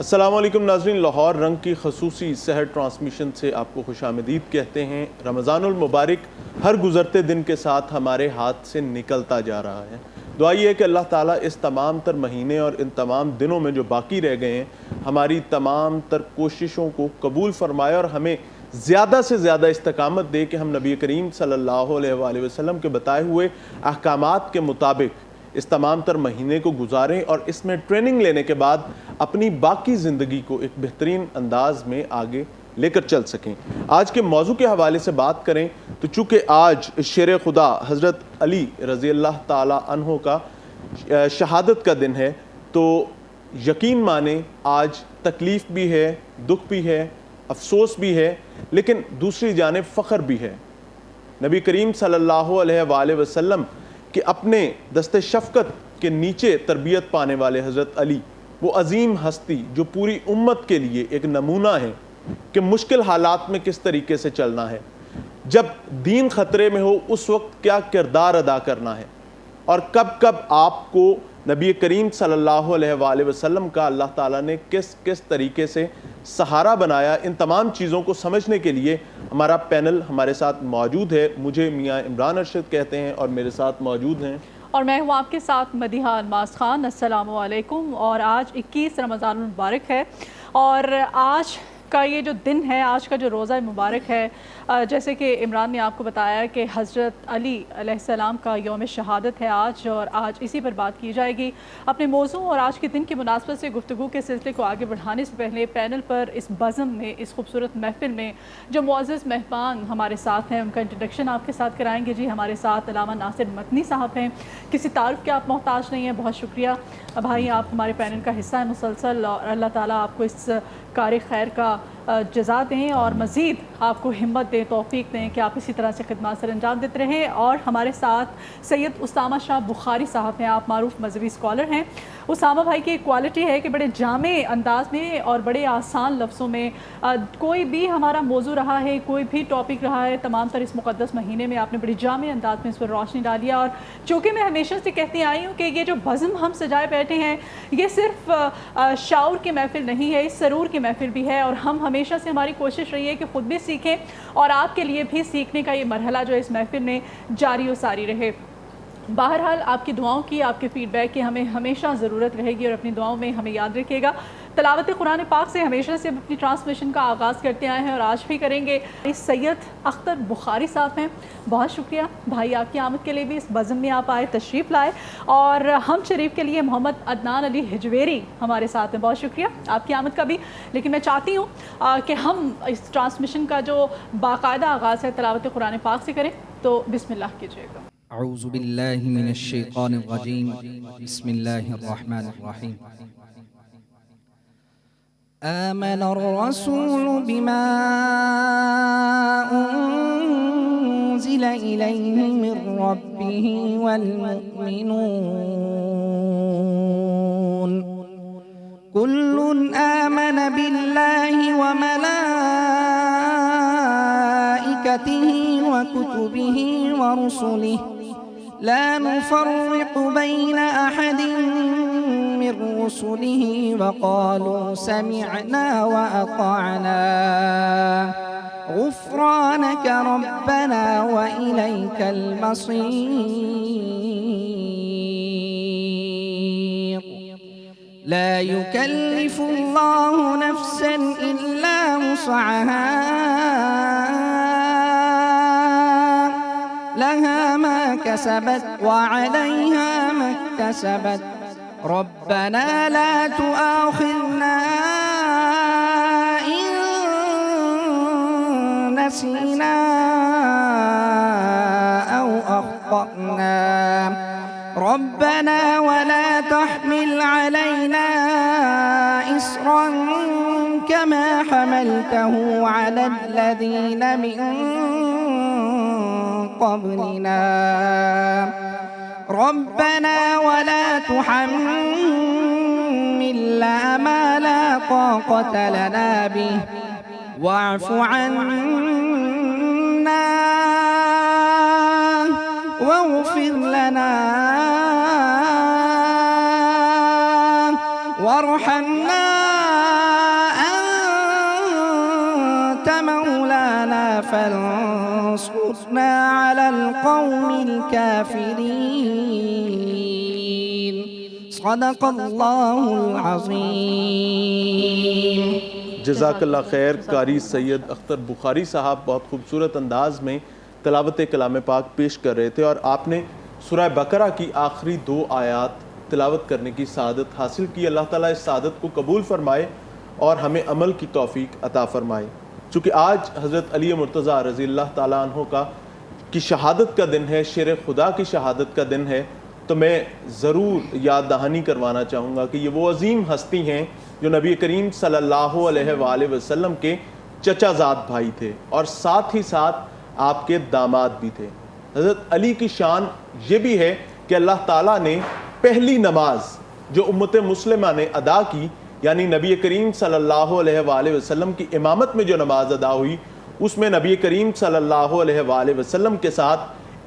السلام علیکم ناظرین، لاہور رنگ کی خصوصی سحر ٹرانسمیشن سے آپ کو خوش آمدید کہتے ہیں۔ رمضان المبارک ہر گزرتے دن کے ساتھ ہمارے ہاتھ سے نکلتا جا رہا ہے۔ دعا یہ ہے کہ اللہ تعالیٰ اس تمام تر مہینے اور ان تمام دنوں میں جو باقی رہ گئے ہیں ہماری تمام تر کوششوں کو قبول فرمائے اور ہمیں زیادہ سے زیادہ استقامت دے کہ ہم نبی کریم صلی اللہ علیہ وآلہ وسلم کے بتائے ہوئے احکامات کے مطابق اس تمام تر مہینے کو گزاریں اور اس میں ٹریننگ لینے کے بعد اپنی باقی زندگی کو ایک بہترین انداز میں آگے لے کر چل سکیں۔ آج کے موضوع کے حوالے سے بات کریں تو چونکہ آج شیر خدا حضرت علی رضی اللہ تعالی عنہ کا شہادت کا دن ہے، تو یقین مانیں آج تکلیف بھی ہے، دکھ بھی ہے، افسوس بھی ہے، لیکن دوسری جانب فخر بھی ہے۔ نبی کریم صلی اللہ علیہ وآلہ وسلم کہ اپنے دست شفقت کے نیچے تربیت پانے والے حضرت علی، وہ عظیم ہستی جو پوری امت کے لیے ایک نمونہ ہے کہ مشکل حالات میں کس طریقے سے چلنا ہے، جب دین خطرے میں ہو اس وقت کیا کردار ادا کرنا ہے، اور کب کب آپ کو نبی کریم صلی اللہ علیہ وآلہ وسلم کا اللہ تعالیٰ نے کس طریقے سے سہارا بنایا، ان تمام چیزوں کو سمجھنے کے لیے ہمارا پینل ہمارے ساتھ موجود ہے۔ مجھے میاں عمران ارشد کہتے ہیں اور میرے ساتھ موجود ہیں اور میں ہوں آپ کے ساتھ مدیحہ الماس خان۔ السلام علیکم۔ اور آج 21 رمضان المبارک ہے، اور آج کا یہ جو دن ہے، آج کا جو روزہ مبارک ہے، جیسے کہ عمران نے آپ کو بتایا کہ حضرت علی علیہ السلام کا یوم شہادت ہے آج، اور آج اسی پر بات کی جائے گی۔ اپنے موضوع اور آج کے دن کی مناسبت سے گفتگو کے سلسلے کو آگے بڑھانے سے پہلے پینل پر اس بزم میں، اس خوبصورت محفل میں جو معزز مہمان ہمارے ساتھ ہیں ان کا انٹروڈکشن آپ کے ساتھ کرائیں گے۔ جی ہمارے ساتھ علامہ ناصر مدنی صاحب ہیں، کسی تعارف کے آپ محتاج نہیں ہیں، بہت شکریہ بھائی، آپ ہمارے پینل کا حصہ ہیں مسلسل، اور اللہ تعالیٰ آپ کو اس کار خیر کا جزا دیں اور مزید آپ کو ہمت دیں، توفیق دیں کہ آپ اسی طرح سے خدمات سر انجام دیتے رہیں۔ اور ہمارے ساتھ سید اسامہ شاہ بخاری صاحب ہیں، آپ معروف مذہبی اسکالر ہیں۔ اسامہ بھائی کی ایک کوالٹی ہے کہ بڑے جامع انداز میں اور بڑے آسان لفظوں میں کوئی بھی ہمارا موضوع رہا ہے، کوئی بھی ٹاپک رہا ہے، تمام تر اس مقدس مہینے میں آپ نے بڑی جامع انداز میں اس پر روشنی ڈالی ہے۔ اور چونکہ میں ہمیشہ سے کہتی آئی ہوں کہ یہ جو بزم ہم سجائے بیٹھے ہیں یہ صرف شعور کی محفل نہیں ہے، اس سرور کی محفل بھی ہے، اور ہم ہمیشہ سے ہماری کوشش رہی ہے کہ خود بھی سیکھیں اور آپ کے لیے بھی سیکھنے کا یہ مرحلہ جو اس محفل میں جاری و ساری رہے۔ بہرحال آپ کی دعاؤں کی، آپ کے فیڈ بیک کی ہمیں ہمیشہ ضرورت رہے گی، اور اپنی دعاؤں میں ہمیں یاد رکھیے گا۔ تلاوت قرآن پاک سے ہمیشہ سے اپنی ٹرانسمیشن کا آغاز کرتے آئے ہیں اور آج بھی کریں گے۔ سید اختر بخاری صاحب ہیں، بہت شکریہ بھائی، آپ کی آمد کے لیے بھی اس بزم میں آپ آئے، تشریف لائے، اور ہم شریف کے لیے محمد عدنان علی ہجویری ہمارے ساتھ ہیں، بہت شکریہ آپ کی آمد کا بھی۔ لیکن میں چاہتی ہوں کہ ہم اس ٹرانسمیشن کا جو باقاعدہ آغاز ہے تلاوت قرآن پاک سے کریں، تو بسم اللہ کیجیے گا۔ اعوذ باللہ من الشیطان الرجیم، بسم اللہ الرحمن الرحیم۔ آمن الرسول بما انزل الیہ من ربہ والمؤمنون کل آمن باللہ وملائکتہ وکتبہ ورسلہ لا نفرق بين أحد من رسله وقالوا سمعنا وأطعنا غفرانك ربنا وإليك المصير لا يكلف الله نفسا إلا وسعها لها ما كسبت وعليها ما اكتسبت ربنا لا تؤاخذنا إن نسينا أو أخطأنا ربنا ولا تحمل علينا إصرا كما حملته على الذين من قبلنا ربنا ولا تحملنا ما لا طاقة لنا به واعف عنا واغفر لنا وارحمنا أنت مولانا فانصرنا على القوم الكافرين صدق الله العظيم. جزاک اللہ خیر. قاری سید اختر بخاری صاحب بہت خوبصورت انداز میں تلاوت کلام پاک پیش کر رہے تھے، اور آپ نے سورہ بقرہ کی آخری 2 آیات تلاوت کرنے کی سعادت حاصل کی. اللہ تعالیٰ اس سعادت کو قبول فرمائے اور ہمیں عمل کی توفیق عطا فرمائے. چونکہ آج حضرت علی مرتضیٰ رضی اللہ تعالیٰ عنہ کی شہادت کا دن ہے، شیر خدا کی شہادت کا دن ہے، تو میں ضرور یاد دہانی کروانا چاہوں گا کہ یہ وہ عظیم ہستی ہیں جو نبی کریم صلی اللہ علیہ وآلہ وسلم کے چچا زاد بھائی تھے اور ساتھ ہی ساتھ آپ کے داماد بھی تھے. حضرت علی کی شان یہ بھی ہے کہ اللہ تعالیٰ نے پہلی نماز جو امت مسلمہ نے ادا کی، یعنی نبی کریم صلی اللہ علیہ وآلہ وسلم کی امامت میں جو نماز ادا ہوئی، اس میں نبی کریم صلی اللہ علیہ وآلہ وسلم کے ساتھ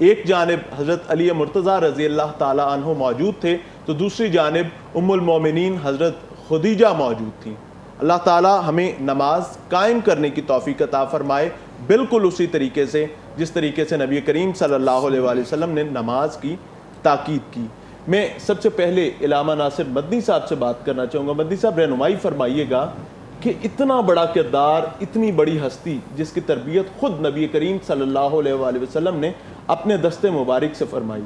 ایک جانب حضرت علی مرتضیٰ رضی اللہ تعالیٰ عنہ موجود تھے، تو دوسری جانب ام المومنین حضرت خدیجہ موجود تھیں. اللہ تعالیٰ ہمیں نماز قائم کرنے کی توفیق عطا فرمائے، بالکل اسی طریقے سے جس طریقے سے نبی کریم صلی اللہ علیہ وآلہ وسلم نے نماز کی تاکید کی. میں سب سے پہلے علامہ ناصر مدنی صاحب سے بات کرنا چاہوں گا. مدنی صاحب رہنمائی فرمائیے گا کہ اتنا بڑا کردار، اتنی بڑی ہستی جس کی تربیت خود نبی کریم صلی اللہ علیہ وآلہ وسلم نے اپنے دستے مبارک سے فرمائی.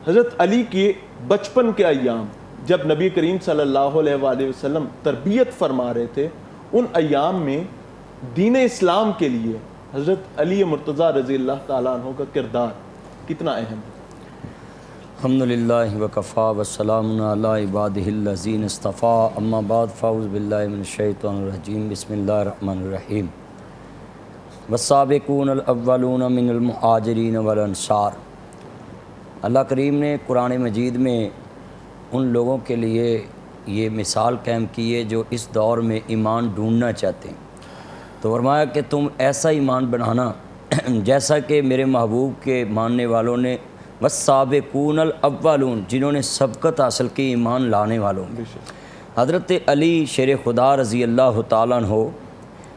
حضرت علی کے بچپن کے ایام جب نبی کریم صلی اللہ علیہ وآلہ وسلم تربیت فرما رہے تھے، ان ایام میں دین اسلام کے لیے حضرت علی مرتضیٰ رضی اللہ تعالیٰ عنہ کا کردار کتنا اہم ہے؟ الحمدللہ وکفا والسلام علی عبادہ الذین اصطفیٰ، اما بعد فاعوذ باللہ من الشیطان الرجیم، بسم اللہ الرحمن الرحیم. والسابقون الاولون من المہاجرین والانصار. اللہ کریم نے قرآن مجید میں ان لوگوں کے لیے یہ مثال قائم کی ہے جو اس دور میں ایمان ڈھونڈنا چاہتے ہیں. تو فرمایا کہ تم ایسا ایمان بنانا جیسا کہ میرے محبوب کے ماننے والوں نے، والسابقون الاولون، جنہوں نے سبقت حاصل کی ایمان لانے والوں میں. حضرت علی شیر خدا رضی اللہ تعالیٰ عنہ،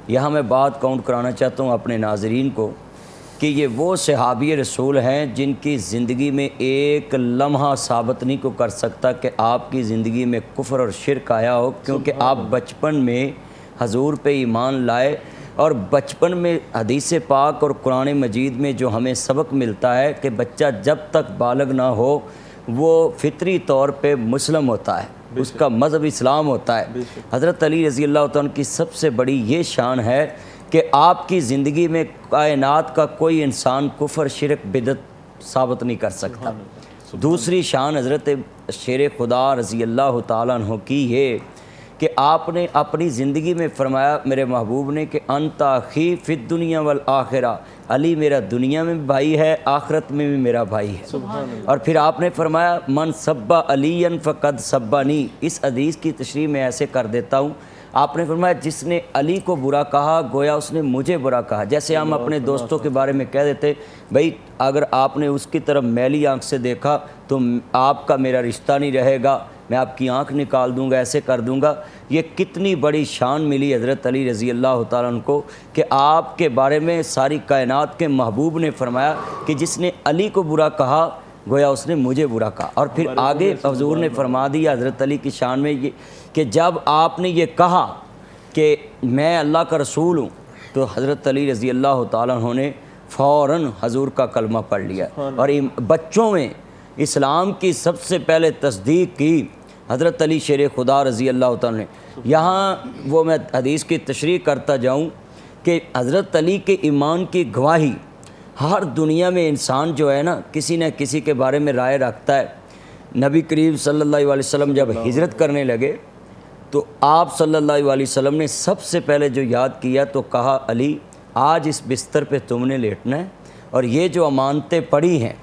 یہاں میں بات کاؤنٹ کرانا چاہتا ہوں اپنے ناظرین کو کہ یہ وہ صحابی رسول ہیں جن کی زندگی میں ایک لمحہ ثابت نہیں کو کر سکتا کہ آپ کی زندگی میں کفر اور شرک آیا ہو، کیونکہ آپ بچپن میں حضور پہ ایمان لائے. اور بچپن میں حدیث پاک اور قرآن مجید میں جو ہمیں سبق ملتا ہے کہ بچہ جب تک بالغ نہ ہو وہ فطری طور پہ مسلم ہوتا ہے، اس کا مذہب اسلام ہوتا ہے. حضرت علی رضی اللہ تعالیٰ کی سب سے بڑی یہ شان ہے کہ آپ کی زندگی میں کائنات کا کوئی انسان کفر شرک بدعت ثابت نہیں کر سکتا. دوسری شان حضرت شیر خدا رضی اللہ تعالیٰ عنہ کی یہ کہ آپ نے اپنی زندگی میں فرمایا میرے محبوب نے کہ انت اخی فی الدنیا والآخرہ، علی میرا دنیا میں بھی بھائی ہے، آخرت میں بھی میرا بھائی ہے. اور پھر آپ نے فرمایا من سب علی فقد سبانی. اس حدیث کی تشریح میں ایسے کر دیتا ہوں، آپ نے فرمایا جس نے علی کو برا کہا گویا اس نے مجھے برا کہا. جیسے ہم اپنے دوستوں کے بارے میں کہہ دیتے بھائی اگر آپ نے اس کی طرف میلی آنکھ سے دیکھا تو آپ کا میرا رشتہ نہیں رہے گا، میں آپ کی آنکھ نکال دوں گا، ایسے کر دوں گا. یہ کتنی بڑی شان ملی حضرت علی رضی اللہ تعالیٰ عنہ کو کہ آپ کے بارے میں ساری کائنات کے محبوب نے فرمایا کہ جس نے علی کو برا کہا گویا اس نے مجھے برا کہا. اور پھر آگے حضور نے فرما دیا حضرت علی کی شان میں یہ کہ جب آپ نے یہ کہا کہ میں اللہ کا رسول ہوں تو حضرت علی رضی اللہ تعالیٰ عنہ نے فوراً حضور کا کلمہ پڑھ لیا. اور بچوں میں اسلام کی سب سے پہلے تصدیق کی حضرت علی شیر خدا رضی اللہ تعالیٰ نے. یہاں وہ میں حدیث کی تشریح کرتا جاؤں کہ حضرت علی کے ایمان کی گواہی ہر دنیا میں انسان جو ہے نا کسی نہ کسی کے بارے میں رائے رکھتا ہے. نبی کریم صلی اللہ علیہ وسلم جب ہجرت کرنے لگے تو آپ صلی اللہ علیہ وسلم نے سب سے پہلے جو یاد کیا تو کہا علی آج اس بستر پہ تم نے لیٹنا ہے اور یہ جو امانتیں پڑی ہیں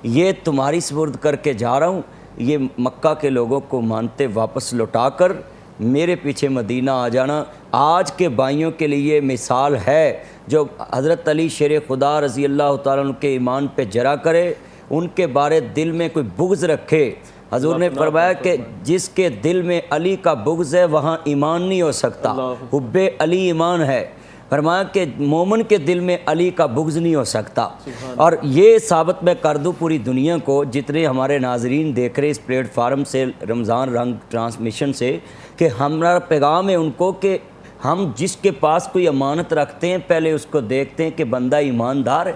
یہ تمہاری سپرد کر کے جا رہا ہوں. یہ مکہ کے لوگوں کو مانتے واپس لوٹا کر میرے پیچھے مدینہ آ جانا. آج کے بھائیوں کے لیے مثال ہے جو حضرت علی شیر خدا رضی اللہ تعالیٰ عنہ کے ایمان پہ جرا کرے، ان کے بارے دل میں کوئی بغض رکھے. حضور نے فرمایا کہ جس کے دل میں علی کا بغض ہے وہاں ایمان نہیں ہو سکتا، حب علی ایمان ہے۔ فرمایا کہ مومن کے دل میں علی کا بغض نہیں ہو سکتا۔ اور یہ ثابت میں کر دوں پوری دنیا کو، جتنے ہمارے ناظرین دیکھ رہے اس پلیٹ فارم سے، رمضان رنگ ٹرانسمیشن سے، کہ ہمارا پیغام ہے ان کو کہ ہم جس کے پاس کوئی امانت رکھتے ہیں پہلے اس کو دیکھتے ہیں کہ بندہ ایماندار ہے۔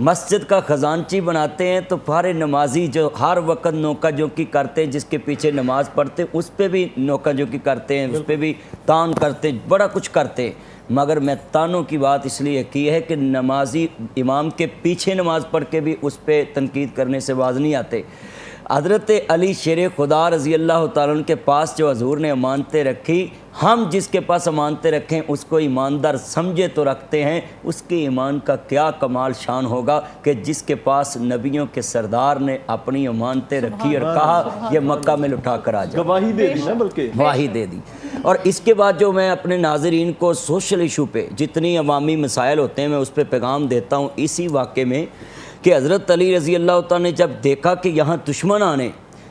مسجد کا خزانچی بناتے ہیں تو سارے نمازی جو ہر وقت نوکہ جوکی کرتے ہیں، جس کے پیچھے نماز پڑھتے ہیں اس پہ بھی نوکہ جوکی کرتے ہیں، اس پہ بھی تان کرتے ہیں، بڑا کچھ کرتے ہیں۔ مگر میں تانوں کی بات اس لیے کی ہے کہ نمازی امام کے پیچھے نماز پڑھ کے بھی اس پہ تنقید کرنے سے باز نہیں آتے۔ حضرت علی شیر خدا رضی اللہ تعالیٰ عنہ کے پاس جو حضور نے امانتیں رکھی، ہم جس کے پاس امانتیں رکھیں اس کو ایماندار سمجھے تو رکھتے ہیں، اس کے ایمان کا کیا کمال شان ہوگا کہ جس کے پاس نبیوں کے سردار نے اپنی امانتیں رکھی اور کہا یہ مکہ میں لٹا کر آ جاؤ، گواہی دے دی نا، بلکہ گواہی دے دی۔ اور اس کے بعد جو میں اپنے ناظرین کو سوشل ایشو پہ جتنی عوامی مسائل ہوتے ہیں میں اس پہ پیغام دیتا ہوں اسی واقعے میں کہ حضرت علی رضی اللہ تعالیٰ نے جب دیکھا کہ یہاں دشمن آنے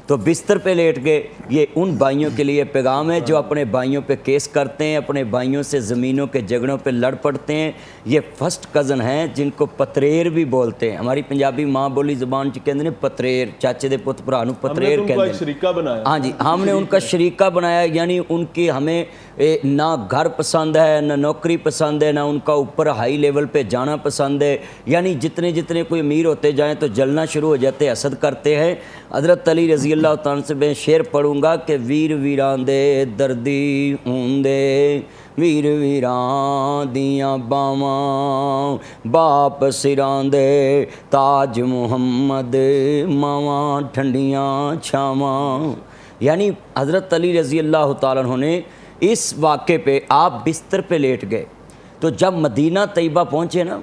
تو بستر پہ لیٹ گئے۔ یہ ان بھائیوں کے لیے پیغام ہے جو اپنے بھائیوں پہ کیس کرتے ہیں، اپنے بھائیوں سے زمینوں کے جھگڑوں پہ لڑ پڑتے ہیں۔ یہ فرسٹ کزن ہیں جن کو پتریر بھی بولتے ہیں، ہماری پنجابی ماں بولی زبان چ کہندے نے پتریر، چاچے دے پت بھرا نوں پتریر کہندے ہیں۔ شریکہ بنایا، ہاں جی، ہم نے ان کا شریکہ بنایا، یعنی ان کی ہمیں نہ گھر پسند ہے، نہ نوکری پسند ہے، نہ ان کا اوپر ہائی لیول پہ جانا پسند ہے، یعنی جتنے کوئی امیر ہوتے جائیں تو جلنا شروع ہو جاتے، حسد کرتے ہیں۔ حضرت علی رضی اللہ تعالیٰ سے میں شعر پڑھوں گا کہ ویر ویران دے دردی ہوندے، ویر ویران دیاں باواں، باپ سران دے تاج محمد، ماواں ٹھنڈیاں چھاواں۔ یعنی حضرت علی رضی اللہ تعالیٰ عنہ نے اس واقعے پہ آپ بستر پہ لیٹ گئے تو جب مدینہ طیبہ پہنچے نا،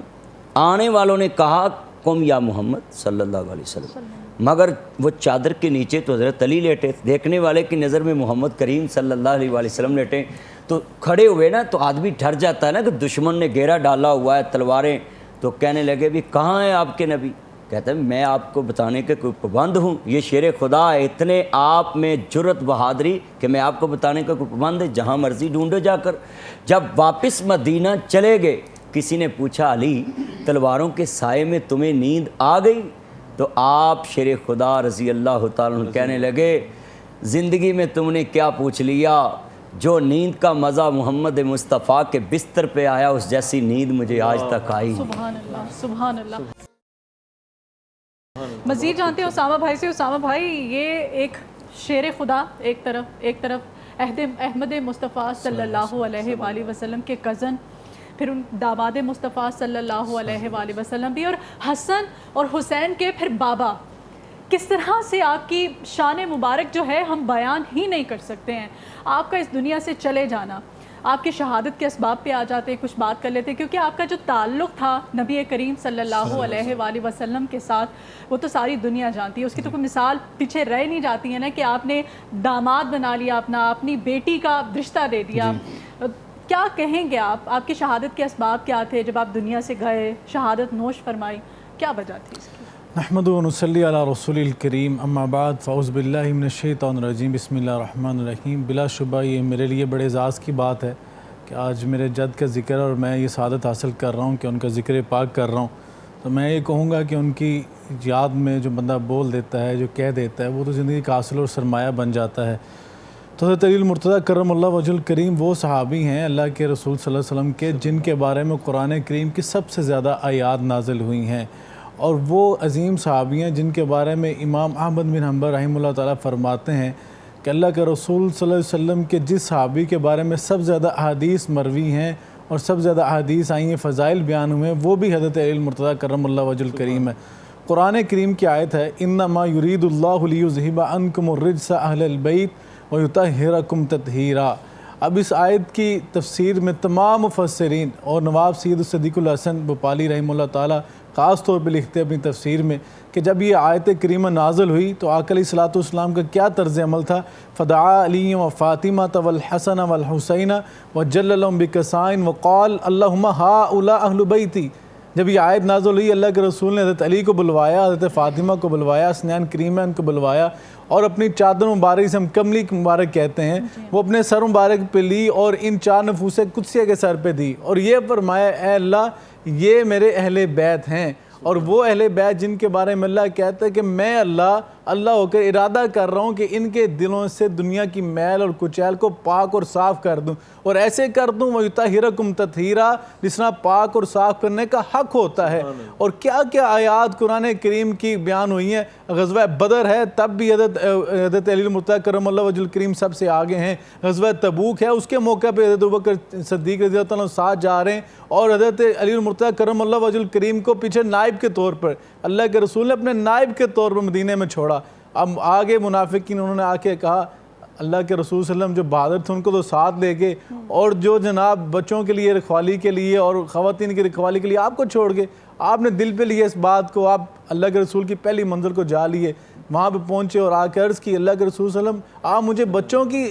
آنے والوں نے کہا قم یا محمد صلی اللہ علیہ وسلم، مگر وہ چادر کے نیچے تو حضرت علی لیٹے، دیکھنے والے کی نظر میں محمد کریم صلی اللہ علیہ وسلم لیٹے تو کھڑے ہوئے نا تو آدمی ڈر جاتا ہے نا کہ دشمن نے گھیرا ڈالا ہوا ہے، تلواریں، تو کہنے لگے بھی کہاں ہے آپ کے نبی؟ کہتا ہے میں آپ کو بتانے کے کوئی پابند ہوں، یہ شیر خدا ہے، اتنے آپ میں جرت بہادری کہ میں آپ کو بتانے کا کوئی پابند ہے، جہاں مرضی ڈھونڈو جا کر۔ جب واپس مدینہ چلے گئے کسی نے پوچھا علی تلواروں کے سائے میں تمہیں نیند آ گئی؟ تو آپ شیر خدا رضی اللہ تعالیٰ عنہ کہنے لگے زندگی میں تم نے کیا پوچھ لیا، جو نیند کا مزہ محمد مصطفیٰ کے بستر پہ آیا اس جیسی نیند مجھے آج تک آئی۔ سبحان اللہ، سبحان اللہ۔ مزید جانتے ہیں اسامہ بھائی سے۔ اسامہ بھائی، یہ ایک شیر خدا ایک طرف احمد مصطفیٰ صلی اللہ علیہ وآلہ وسلم کے کزن، پھر ان داماد مصطفیٰ صلی اللہ علیہ وآلہ وسلم بھی، اور حسن اور حسین کے پھر بابا، کس طرح سے آپ کی شان مبارک جو ہے ہم بیان ہی نہیں کر سکتے ہیں۔ آپ کا اس دنیا سے چلے جانا، آپ کی شہادت کے اسباب پہ آ جاتے ہیں، کچھ بات کر لیتے ہیں، کیونکہ آپ کا جو تعلق تھا نبی کریم صلی اللہ علیہ وآلہ وسلم کے ساتھ وہ تو ساری دنیا جانتی ہے، اس کی تو کوئی مثال پیچھے رہ نہیں جاتی ہے نا کہ آپ نے داماد بنا لیا اپنا، اپنی بیٹی کا رشتہ دے دیا۔ کیا کہیں گے آپ کی شہادت کے اسباب کیا تھے جب آپ دنیا سے گئے، شہادت نوش فرمائی، کیا وجہ تھی اس کی؟ نحمد و نصلی علی رسول الکریم، اما بعد فاعوذ باللہ من الشیطان الرجیم، بسم اللہ الرحمن الرحیم۔ بلا شبہ یہ میرے لیے بڑے اعزاز کی بات ہے کہ آج میرے جد کا ذکر اور میں یہ سعادت حاصل کر رہا ہوں کہ ان کا ذکر پاک کر رہا ہوں، تو میں یہ کہوں گا کہ ان کی یاد میں جو بندہ بول دیتا ہے، جو کہہ دیتا ہے، وہ تو زندگی کا حاصل اور سرمایہ بن جاتا ہے۔ تو حضرت علی المرتضیٰ کرم اللہ وجہ الکریم وہ صحابی ہیں اللہ کے رسول صلی اللہ علیہ وسلم کے جن کے بارے میں قرآن کریم کی سب سے زیادہ آیات نازل ہوئی ہیں، اور وہ عظیم صحابی ہیں جن کے بارے میں امام احمد بن حنبل رحمہ اللہ تعالیٰ فرماتے ہیں کہ اللہ کے رسول صلی اللہ علیہ وسلم کے جس صحابی کے بارے میں سب زیادہ احادیث مروی ہیں اور سب زیادہ احادیث آئی ہیں، فضائل بیان ہوئے ہیں، وہ بھی حضرت علی المرتضیٰ کرم اللہ وجہ الکریم ہے۔ قرآن کریم کی آیت ہے انما یرید اللہ لیذہب عنکم الرجس اہل البیت ویطہرکم تطہیرا۔ اب اس آیت کی تفسیر میں تمام مفسرین اور نواب سید الصدیق الحسن بھوپالی رحمہ اللہ تعالیٰ خاص طور پہ لکھتے ہیں اپنی تفسیر میں کہ جب یہ آیت کریمہ نازل ہوئی تو آقا علیہ الصلوۃ والسلام کا کیا طرز عمل تھا، فدعا علی و فاطمہ والحسن والحسین وجل لهم بکسائن وقال اللہم ہؤلاء اہل بیتی، جب یہ آیت نازل ہوئی اللہ کے رسول نے حضرت علی کو بلوایا، حضرت فاطمہ کو بلوایا، حسنین کریمین کو بلوایا اور اپنی چادر مبارک سے ہم کملی مبارک کہتے ہیں وہ اپنے سر مبارک پہ لی اور ان 4 نفوس قدسیہ کے سر پہ دی اور یہ فرمایا اے اللہ یہ میرے اہل بیت ہیں، اور وہ اہل بیت جن کے بارے میں اللہ کہتا ہے کہ میں اللہ ہو کر ارادہ کر رہا ہوں کہ ان کے دلوں سے دنیا کی میل اور کچیل کو پاک اور صاف کر دوں اور ایسے کر دوں وَيُطَهِّرَكُمْ تَطْهِيرًا جس طرح پاک اور صاف کرنے کا حق ہوتا ہے۔ اور کیا کیا آیات قرآن کریم کی بیان ہوئی ہیں۔ غزوہ بدر ہے تب بھی حضرت علی المرتضیٰ کرم اللہ وجہ الکریم سب سے آگے ہیں، غزوہ تبوک ہے اس کے موقع پہ حضرت ابوبکر صدیق رضی اللہ عنہ ساتھ جا رہے ہیں اور حضرت علی المرتضیٰ کرم اللہ وجہ الکریم کو پیچھے نائب کے طور پر اللہ کے رسول نے اپنے نائب کے طور پر مدینے میں چھوڑا۔ اب آگے منافقین انہوں نے آ کے کہا اللہ کے رسول صلی اللہ علیہ وسلم جو بہادر تھے ان کو تو ساتھ لے گئے اور جو جناب بچوں کے لیے رکھوالی کے لیے اور خواتین کی رکھوالی کے لیے آپ کو چھوڑ گئے، آپ نے دل پہ لیا اس بات کو، آپ اللہ کے رسول کی پہلی منزل کو جا لیے، وہاں پہ پہنچے اور آ کے عرض کی اللہ کے رسول صلی اللہ علیہ وسلم آپ مجھے بچوں کی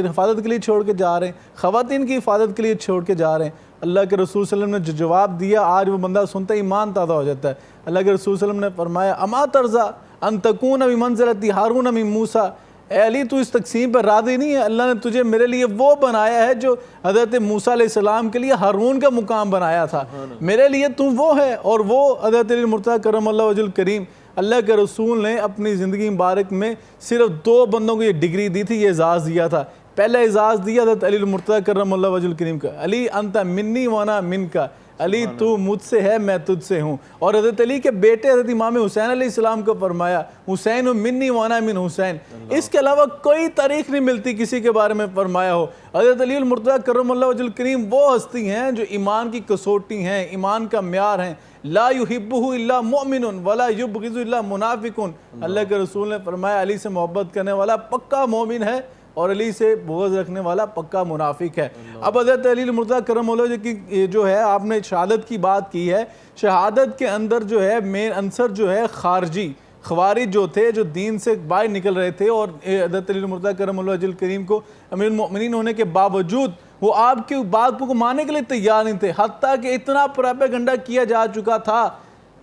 حفاظت کے لیے چھوڑ کے جا رہے ہیں، خواتین کی حفاظت کے لیے چھوڑ کے جا رہے ہیں۔ اللہ کے رسول صلی اللہ علیہ وسلم نے جو جواب دیا آج وہ بندہ سنتا ایمان تازہ ہو جاتا ہے۔ اللہ کے رسول صلی اللہ علیہ وسلم نے فرمایا اما ترضیٰ ان تکون بمنزلۃ ہارون من موسیٰ، اے علی تو اس تقسیم پر راضی نہیں ہے؟ اللہ نے تجھے میرے لیے وہ بنایا ہے جو حضرت موسیٰ علیہ السلام کے لیے ہارون کا مقام بنایا تھا، میرے لیے تم وہ ہے۔ اور وہ حضرت علی المرتضیٰ کرم اللہ وجہ الکریم اللہ کے رسول نے اپنی زندگی مبارک میں صرف 2 بندوں کو یہ ڈگری دی تھی، یہ اعزاز دیا تھا۔ پہلا اعزاز دیا حضرت علی المرتضیٰ کرم اللہ وجہ الکریم کا، علی انت منی وانا منکا، علی تو مجھ سے ہے میں تجھ سے ہوں۔ اور حضرت علی کے بیٹے حضرت امام حسین علیہ السلام کو فرمایا حسین منی وانا من حسین، اس کے علاوہ کوئی تاریخ نہیں ملتی کسی کے بارے میں فرمایا ہو۔ حضرت علی المرتضیٰ کرم اللہ وجہ الکریم وہ ہستی ہیں جو ایمان کی کسوٹی ہیں، ایمان کا معیار ہیں، لا یحبہ الا مؤمن ولا یبغض الا منافق۔ اللہ کے رسول نے فرمایا علی سے محبت کرنے والا پکا مومن ہے اور علی سے بغض رکھنے والا پکا منافق ہے۔ اب حضرت علی المرتضیٰ کرم اللہ کی جو ہے آپ نے شہادت کی بات کی ہے، شہادت کے اندر جو ہے مین عنصر جو ہے خارجی خوارج جو تھے جو دین سے باہر نکل رہے تھے اور حضرت علی المرتضیٰ کرم اللہ وجہ الکریم کو امیر المؤمنین ہونے کے باوجود وہ آپ کی بات کو ماننے کے لیے تیار نہیں تھے، حتیٰ کہ اتنا پروپیگنڈا کیا جا چکا تھا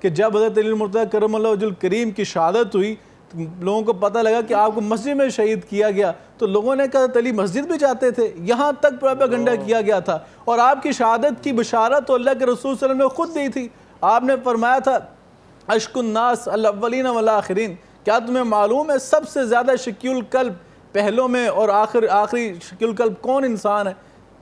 کہ جب حضرت علی المرتضیٰ کرم اللہ وجہ الکریم کی شہادت ہوئی لوگوں کو پتہ لگا کہ آپ کو مسجد میں شہید کیا گیا تو لوگوں نے کہا علی مسجد بھی جاتے تھے، یہاں تک پروپیگنڈا کیا گیا تھا۔ اور آپ کی شہادت کی بشارت تو اللہ کے رسول صلی اللہ علیہ وسلم نے خود دی تھی، آپ نے فرمایا تھا اشک الناس الاولین والآخرین، کیا تمہیں معلوم ہے سب سے زیادہ شکی القلب پہلوں میں اور آخری شکی القلب کون انسان ہے؟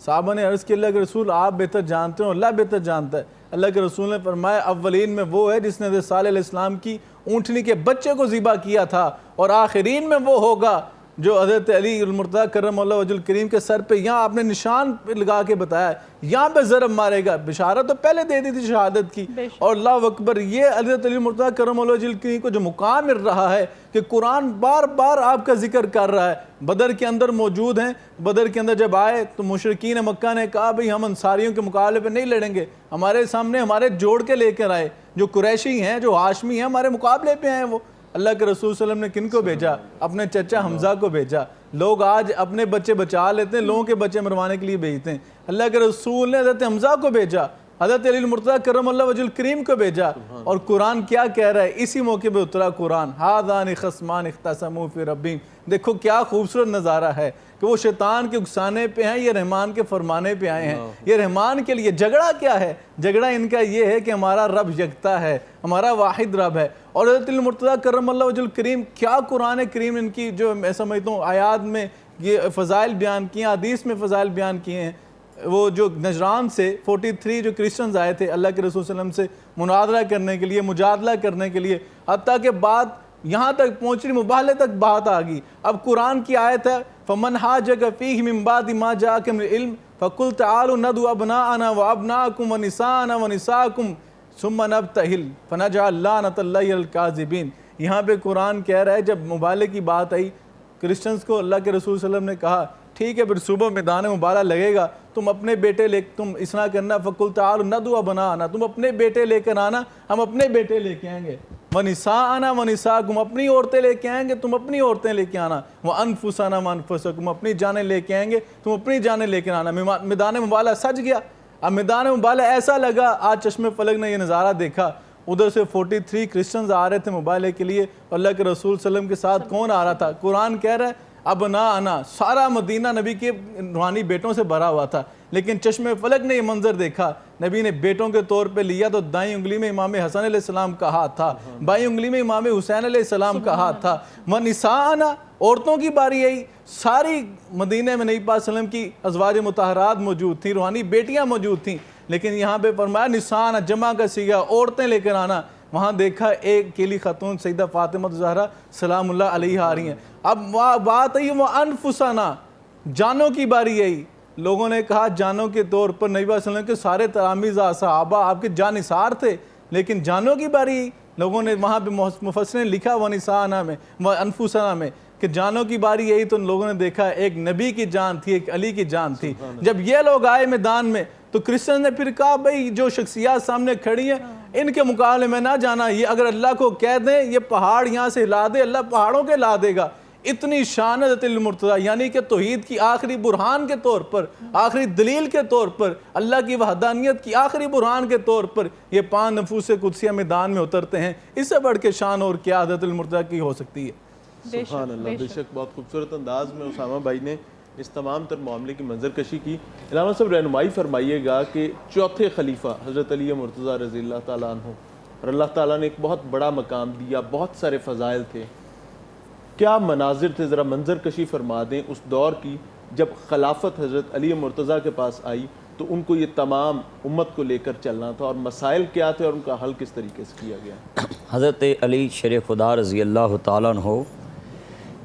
صحابہ نے عرض کی اللہ کے رسول آپ بہتر جانتے ہو، اللہ بہتر جانتا ہے۔ اللہ کے رسول نے فرمایا اولین میں وہ ہے جس نے حضرت صالح علیہ السلام کی اونٹنی کے بچے کو ذبح کیا تھا، اور آخرین میں وہ ہوگا جو حضرت علی المرتضیٰ کرم اللہ وجہ الکریم کے سر پہ یہاں آپ نے نشان لگا کے بتایا یہاں پہ ضرب مارے گا۔ بشارت تو پہلے دے دی تھی شہادت کی، اور اللہ اکبر یہ حضرت علی المرتضیٰ کرم اللہ وجہ الکریم کو جو مقام مل رہا ہے کہ قرآن بار بار آپ کا ذکر کر رہا ہے۔ بدر کے اندر موجود ہیں، بدر کے اندر جب آئے تو مشرکین مکہ نے کہا بھئی ہم انصاریوں کے مقابلے پہ نہیں لڑیں گے، ہمارے سامنے ہمارے جوڑ کے لے کر آئے، جو قریشی ہیں جو ہاشمی ہیں ہمارے مقابلے پہ ہیں۔ وہ اللہ کے رسول صلی اللہ علیہ وسلم نے کن کو بھیجا؟ اپنے چچا حمزہ کو بھیجا۔ لوگ آج اپنے بچے بچا لیتے ہیں، لوگوں کے بچے مروانے کے لیے بھیجتے ہیں۔ اللہ کے رسول نے حضرت حمزہ کو بھیجا، حضرت علی المرتضیٰ کرم اللہ وجہ الکریم کو بھیجا، اور قرآن کیا کہہ رہا ہے؟ اسی موقع پہ اترا قرآن ھذان خصمان اختصموا فی ربہم۔ دیکھو کیا خوبصورت نظارہ ہے کہ وہ شیطان کے اکسانے پہ ہیں، یہ رحمان کے فرمانے پہ آئے ہیں۔ یہ رحمان کے لیے جھگڑا کیا ہے؟ جھگڑا ان کا یہ ہے کہ ہمارا رب یکتا ہے، ہمارا واحد رب ہے۔ اور حضرت المرتضیٰ کرم اللہ وجہ الکریم کیا قرآن کریم ان کی جو میں سمجھتا ہوں آیات میں یہ فضائل بیان کیے ہیں، حدیث میں فضائل بیان کیے ہیں۔ وہ جو نجران سے 43 جو کرسچنز آئے تھے اللہ کے رسول صلی اللہ علیہ وسلم سے مناظرہ کرنے کے لیے، مجادلہ کرنے کے لیے، حتیٰ کہ بات یہاں تک پہنچ رہی، مباہلے تک بات آ گئی۔ اب قرآن کی آیت ہے فَمَنْ حَاجَكَ فِيهِ مِنْ بَعْدِ مَا جَاءَكَ مِنَ الْعِلْمِ فَقُلْ تَعَالُوا نَدْعُ أَبْنَاءَنَا وَأَبْنَاءَكُمْ وَنِسَاءَنَا وَنِسَاءَكُمْ ثُمَّ نَبْتَهِلْ فَنَجْعَلْ لَعْنَةَ اللَّهِ عَلَى الْكَاذِبِينَ۔ یہاں پہ قرآن کہہ رہا ہے جب مباہلے کی بات آئی کرسچنز کو اللہ کے رسول صلی اللہ علیہ وسلم نے کہا ٹھیک ہے پھر صبح میدان مباہلہ لگے گا، تم اپنے بیٹے لے تم اس طرح کرنا فَقُلْ تَعَالُوا نَدْعُ أَبْنَاءَنَا، تم اپنے بیٹے لے کر آنا، ہم اپنے بیٹے لے کے آئیں گے، وَنِسَاءَنَا وَنِسَاءَكُمْ، اپنی عورتیں لے کے آئیں گے، تم اپنی عورتیں لے کے آنا، وَأَنفُسَنَا وَأَنفُسَكُمْ، اپنی جانیں لے کے آئیں گے، تم اپنی جانیں لے کے آنا۔ میدان مباہلہ سج گیا۔ اب میدان مبالغہ ایسا لگا، آج چشم فلک نے یہ نظارہ دیکھا، ادھر سے 43 کرسچنز آ رہے تھے مبالغے کے لیے، اللہ کے رسول صلی اللہ علیہ وسلم کے ساتھ کون آ رہا تھا؟ قرآن کہہ رہا ہے اب انا سارا مدینہ نبی کے روحانی بیٹوں سے بھرا ہوا تھا، لیکن چشم فلک نے یہ منظر دیکھا، نبی نے بیٹوں کے طور پہ لیا تو دائیں انگلی میں امام حسن علیہ السلام کا ہاتھ تھا، بائیں انگلی میں امام حسین علیہ السلام کا ہاتھ تھا، وَنِسَاءَنَا عورتوں کی باری آئی، ساری مدینہ میں نبی پاک صلی اللہ علیہ وسلم کی ازواج مطہرات موجود تھیں، روحانی بیٹیاں موجود تھیں، لیکن یہاں پہ فرمایا نساء جمع کا صیغہ، عورتیں لے کر آنا۔ وہاں دیکھا ایک اکیلی خاتون سیدہ فاطمہ زہرا سلام اللہ علیہ آ رہی ہیں۔ اب بات آئی وَأَنفُسَنَا، جانوں کی باری آئی، لوگوں نے کہا جانوں کے طور پر نبی صلی اللہ علیہ وسلم کے سارے تلامذہ صحابہ آپ کے جانثار تھے، لیکن جانوں کی باری آئی، لوگوں نے وہاں پہ مفسرین نے لکھا وَنِسَاءَنَا میں وَأَنفُسَنَا میں کہ جانوں کی باری آئی تو لوگوں نے دیکھا ایک نبی کی جان تھی، ایک علی کی جان تھی۔ جب یہ لوگ آئے میدان میں تو کرسچن نے پھر کہا بھئی جو شخصیات سامنے کھڑی ہیں ان کے مقابلے میں نہ جانا، یہ اگر اللہ کو کہہ دیں یہ پہاڑ یہاں سے ہلا دے، اللہ پہاڑوں کے لا دے گا۔ اتنی شان حضرت المرتضیٰ، یعنی کہ توحید کی آخری برہان کے طور پر، آخری دلیل کے طور پر، اللہ کی وحدانیت کی آخری برہان کے طور پر یہ 5 نفوس قدسیہ میدان میں اترتے ہیں۔ اس سے بڑھ کے شان اور کیا حضرت المرتضیٰ کی ہو سکتی ہے؟ سبحان اللہ، بے شک بہت خوبصورت انداز میں اسامہ بھائی نے اس تمام تر معاملے کی منظر کشی کی۔ علامہ صاحب رہنمائی فرمائیے گا کہ چوتھے خلیفہ حضرت علی مرتضیٰ رضی اللہ تعالیٰ عنہ، اور اللہ تعالیٰ نے ایک بہت بڑا مقام دیا، بہت سارے فضائل تھے، کیا مناظر تھے؟ ذرا منظر کشی فرما دیں اس دور کی جب خلافت حضرت علی مرتضیٰ کے پاس آئی تو ان کو یہ تمام امت کو لے کر چلنا تھا، اور مسائل کیا تھے اور ان کا حل کس طریقے سے کیا گیا؟ حضرت علی شیر خدا رضی اللہ تعالیٰ عنہ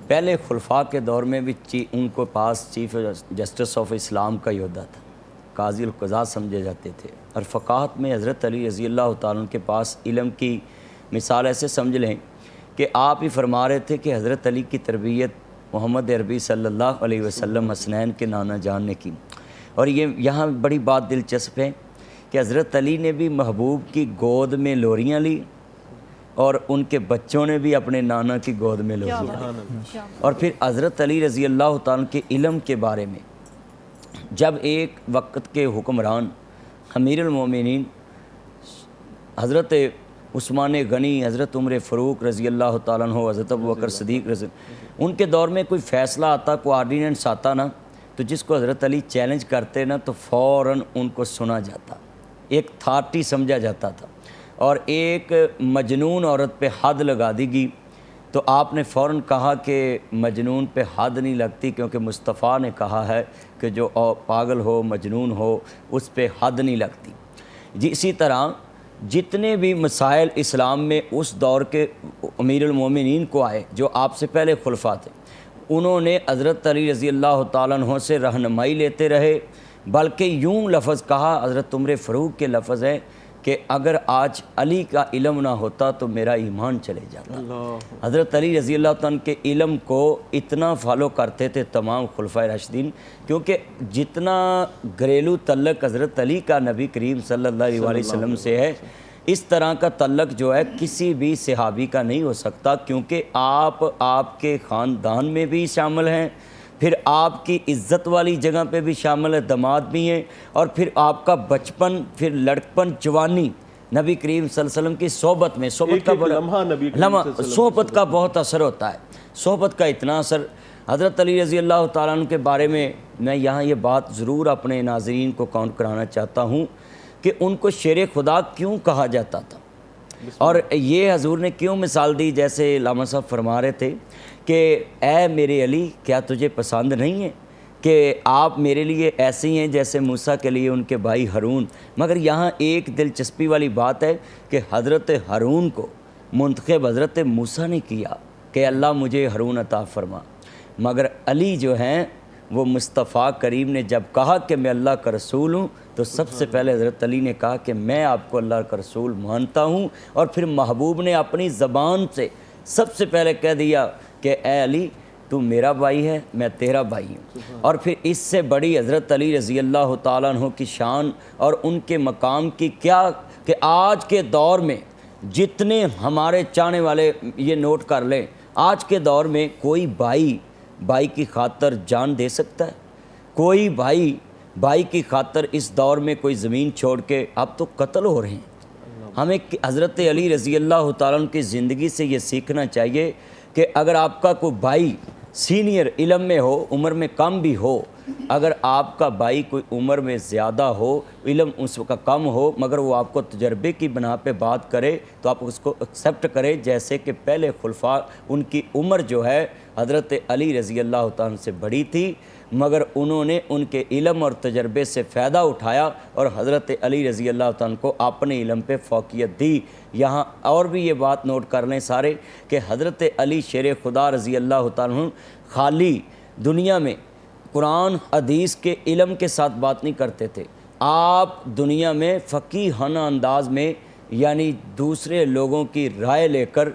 پہلے خلفاء کے دور میں بھی ان کو پاس چیف جسٹس آف اسلام کا عہدہ تھا، قاضی القضاء سمجھے جاتے تھے، اور فقاہت میں حضرت علی رضی اللہ تعالیٰ عنہ کے پاس علم کی مثال ایسے سمجھ لیں کہ آپ ہی فرما رہے تھے کہ حضرت علی کی تربیت محمد عربی صلی اللہ علیہ وسلم حسنین کے نانا جان نے کی۔ اور یہ یہاں بڑی بات دلچسپ ہے کہ حضرت علی نے بھی محبوب کی گود میں لوریاں لی اور ان کے بچوں نے بھی اپنے نانا کی گود میں لوریاں لی۔ اور پھر حضرت علی رضی اللہ تعالیٰ کے علم کے بارے میں جب ایک وقت کے حکمران امیر المومنین حضرت عثمان غنی، حضرت عمر فاروق رضی اللہ تعالیٰ عنہ، حضرت ابوبکر صدیق رضی اللہ، ان کے دور میں کوئی فیصلہ آتا، کوئی آرڈیننس آتا نا، تو جس کو حضرت علی چیلنج کرتے نا تو فوراً ان کو سنا جاتا، ایک تھارٹی سمجھا جاتا تھا۔ اور ایک مجنون عورت پہ حد لگا دی گئی تو آپ نے فوراً کہا کہ مجنون پہ حد نہیں لگتی، کیونکہ مصطفیٰ نے کہا ہے کہ جو پاگل ہو، مجنون ہو، اس پہ حد نہیں لگتی۔ جی اسی طرح جتنے بھی مسائل اسلام میں اس دور کے امیر المومنین کو آئے جو آپ سے پہلے خلفاء تھے، انہوں نے حضرت علی رضی اللہ تعالیٰ عنہ سے رہنمائی لیتے رہے، بلکہ یوں لفظ کہا، حضرت عمر فاروق کے لفظ ہے کہ اگر آج علی کا علم نہ ہوتا تو میرا ایمان چلے جاتا۔ حضرت علی رضی اللہ تعالیٰ کے علم کو اتنا فالو کرتے تھے تمام خلفائے راشدین، کیونکہ جتنا گھریلو تعلق حضرت علی کا نبی کریم صلی اللہ علیہ وسلم سے ہے، اس طرح کا تعلق جو ہے کسی بھی صحابی کا نہیں ہو سکتا، کیونکہ آپ کے خاندان میں بھی شامل ہیں، پھر آپ کی عزت والی جگہ پہ بھی شامل ہے، داماد بھی ہیں، اور پھر آپ کا بچپن، پھر لڑکپن، جوانی نبی کریم صلی اللہ علیہ وسلم کی صحبت میں، صحبت کا بڑا صحبت کا بہت اثر ہوتا ہے، صحبت کا اتنا اثر۔ حضرت علی رضی اللہ تعالیٰ عنہ کے بارے میں میں یہاں یہ بات ضرور اپنے ناظرین کو کاؤنٹ کرانا چاہتا ہوں کہ ان کو شیر خدا کیوں کہا جاتا تھا، اور یہ حضور نے کیوں مثال دی، جیسے علامہ صاحب فرما رہے تھے کہ اے میرے علی، کیا تجھے پسند نہیں ہے کہ آپ میرے لیے ایسے ہی ہیں جیسے موسیٰ کے لیے ان کے بھائی ہارون؟ مگر یہاں ایک دلچسپی والی بات ہے کہ حضرت ہارون کو منتخب حضرت موسیٰ نے کیا کہ اللہ مجھے ہارون عطا فرما، مگر علی جو ہیں وہ مصطفیٰ کریم نے جب کہا کہ میں اللہ کا رسول ہوں تو سب سے پہلے حضرت علی نے کہا کہ میں آپ کو اللہ کا رسول مانتا ہوں، اور پھر محبوب نے اپنی زبان سے سب سے پہلے کہہ دیا کہ اے علی تو میرا بھائی ہے، میں تیرا بھائی ہوں۔ اور پھر اس سے بڑی حضرت علی رضی اللہ تعالیٰ عنہ کی شان اور ان کے مقام کی کیا کہ آج کے دور میں جتنے ہمارے چاہنے والے یہ نوٹ کر لیں، آج کے دور میں کوئی بھائی کی خاطر جان دے سکتا ہے؟ کوئی بھائی بھائی کی خاطر اس دور میں کوئی زمین چھوڑ کے اب تو قتل ہو رہے ہیں۔ ہمیں حضرت علی رضی اللہ تعالیٰ عنہ کی زندگی سے یہ سیکھنا چاہیے کہ اگر آپ کا کوئی بھائی سینئر علم میں ہو، عمر میں کم بھی ہو، اگر آپ کا بھائی کوئی عمر میں زیادہ ہو، علم اس کا کم ہو، مگر وہ آپ کو تجربے کی بنا پہ بات کرے تو آپ اس کو ایکسیپٹ کریں، جیسے کہ پہلے خلفاء ان کی عمر جو ہے حضرت علی رضی اللہ تعالیٰ عنہ سے بڑی تھی، مگر انہوں نے ان کے علم اور تجربے سے فائدہ اٹھایا اور حضرت علی رضی اللہ تعالیٰ عنہ کو اپنے علم پہ فوقیت دی۔ یہاں اور بھی یہ بات نوٹ کر لیں سارے کہ حضرت علی شیر خدا رضی اللہ تعالیٰ عنہ خالی دنیا میں قرآن حدیث کے علم کے ساتھ بات نہیں کرتے تھے، آپ دنیا میں فقیہانہ انداز میں یعنی دوسرے لوگوں کی رائے لے کر،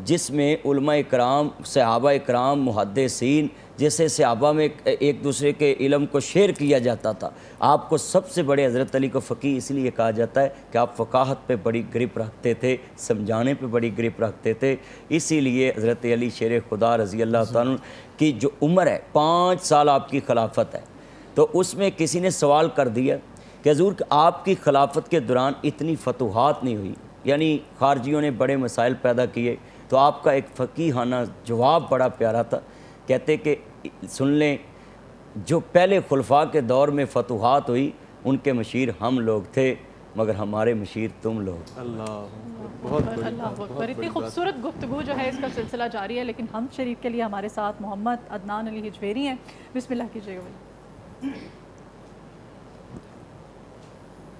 جس میں علماء اکرام، صحابہ اکرام، محدثین، جیسے صحابہ میں ایک دوسرے کے علم کو شیئر کیا جاتا تھا، آپ کو سب سے بڑے حضرت علی کو فقیہ اس لیے کہا جاتا ہے کہ آپ فقاہت پہ بڑی گرپ رکھتے تھے، سمجھانے پہ بڑی گرپ رکھتے تھے۔ اسی لیے حضرت علی شیر خدا رضی اللہ تعالیٰ کی جو عمر ہے 5 سال آپ کی خلافت ہے، تو اس میں کسی نے سوال کر دیا کہ حضور آپ کی خلافت کے دوران اتنی فتوحات نہیں ہوئی، یعنی خارجیوں نے بڑے مسائل پیدا کیے، تو آپ کا ایک فقیہانہ جواب بڑا پیارا تھا، کہتے کہ سن لیں جو پہلے خلفاء کے دور میں فتوحات ہوئی ان کے مشیر ہم لوگ تھے، مگر ہمارے مشیر تم لوگ۔ اللہ بہت بڑی اللہ اکبر، اتنی خوبصورت گفتگو جو ہے اس کا سلسلہ جاری ہے، لیکن ہم شریف کے لیے ہمارے ساتھ محمد عدنان علی ہجویری ہیں، بسم اللہ کیجیے گا۔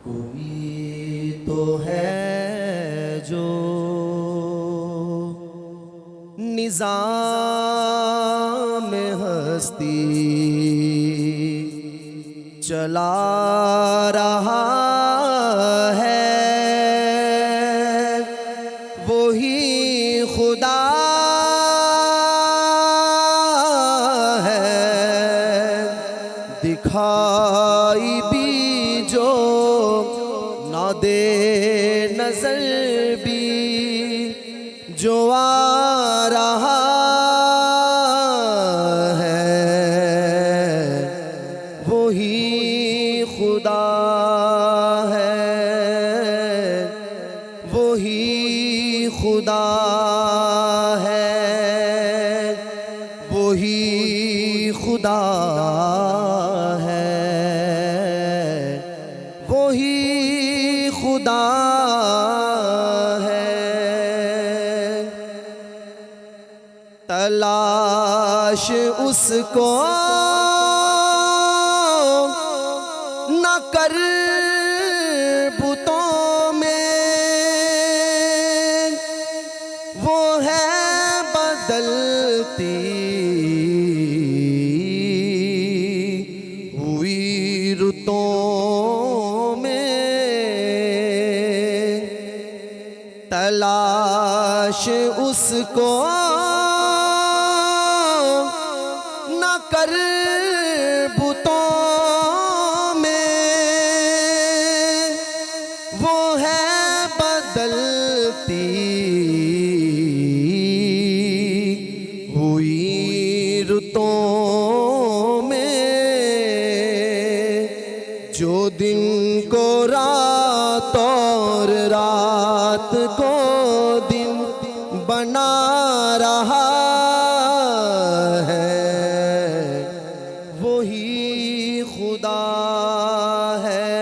کوئی تو ہے جو نظام ہستی چلا رہا ہے، وہی خدا ہے، دکھائی بھی جو نہ دے نظر بھی جو آ رہا ہے، وہی خدا ہے، وہی خدا ہے، وہی خدا ہے، وہی خدا ہے۔ تلاش اس کو نہ کر بتوں میں، وہ ہے بدلتی ہوئی رتوں میں، تلاش اس کو نہ کر بتوں میں، وہ ہے بدلتی ہوئی رتوں میں، جو دن کو رات اور رات کو دن بنا رہا ہے، وہی خدا ہے،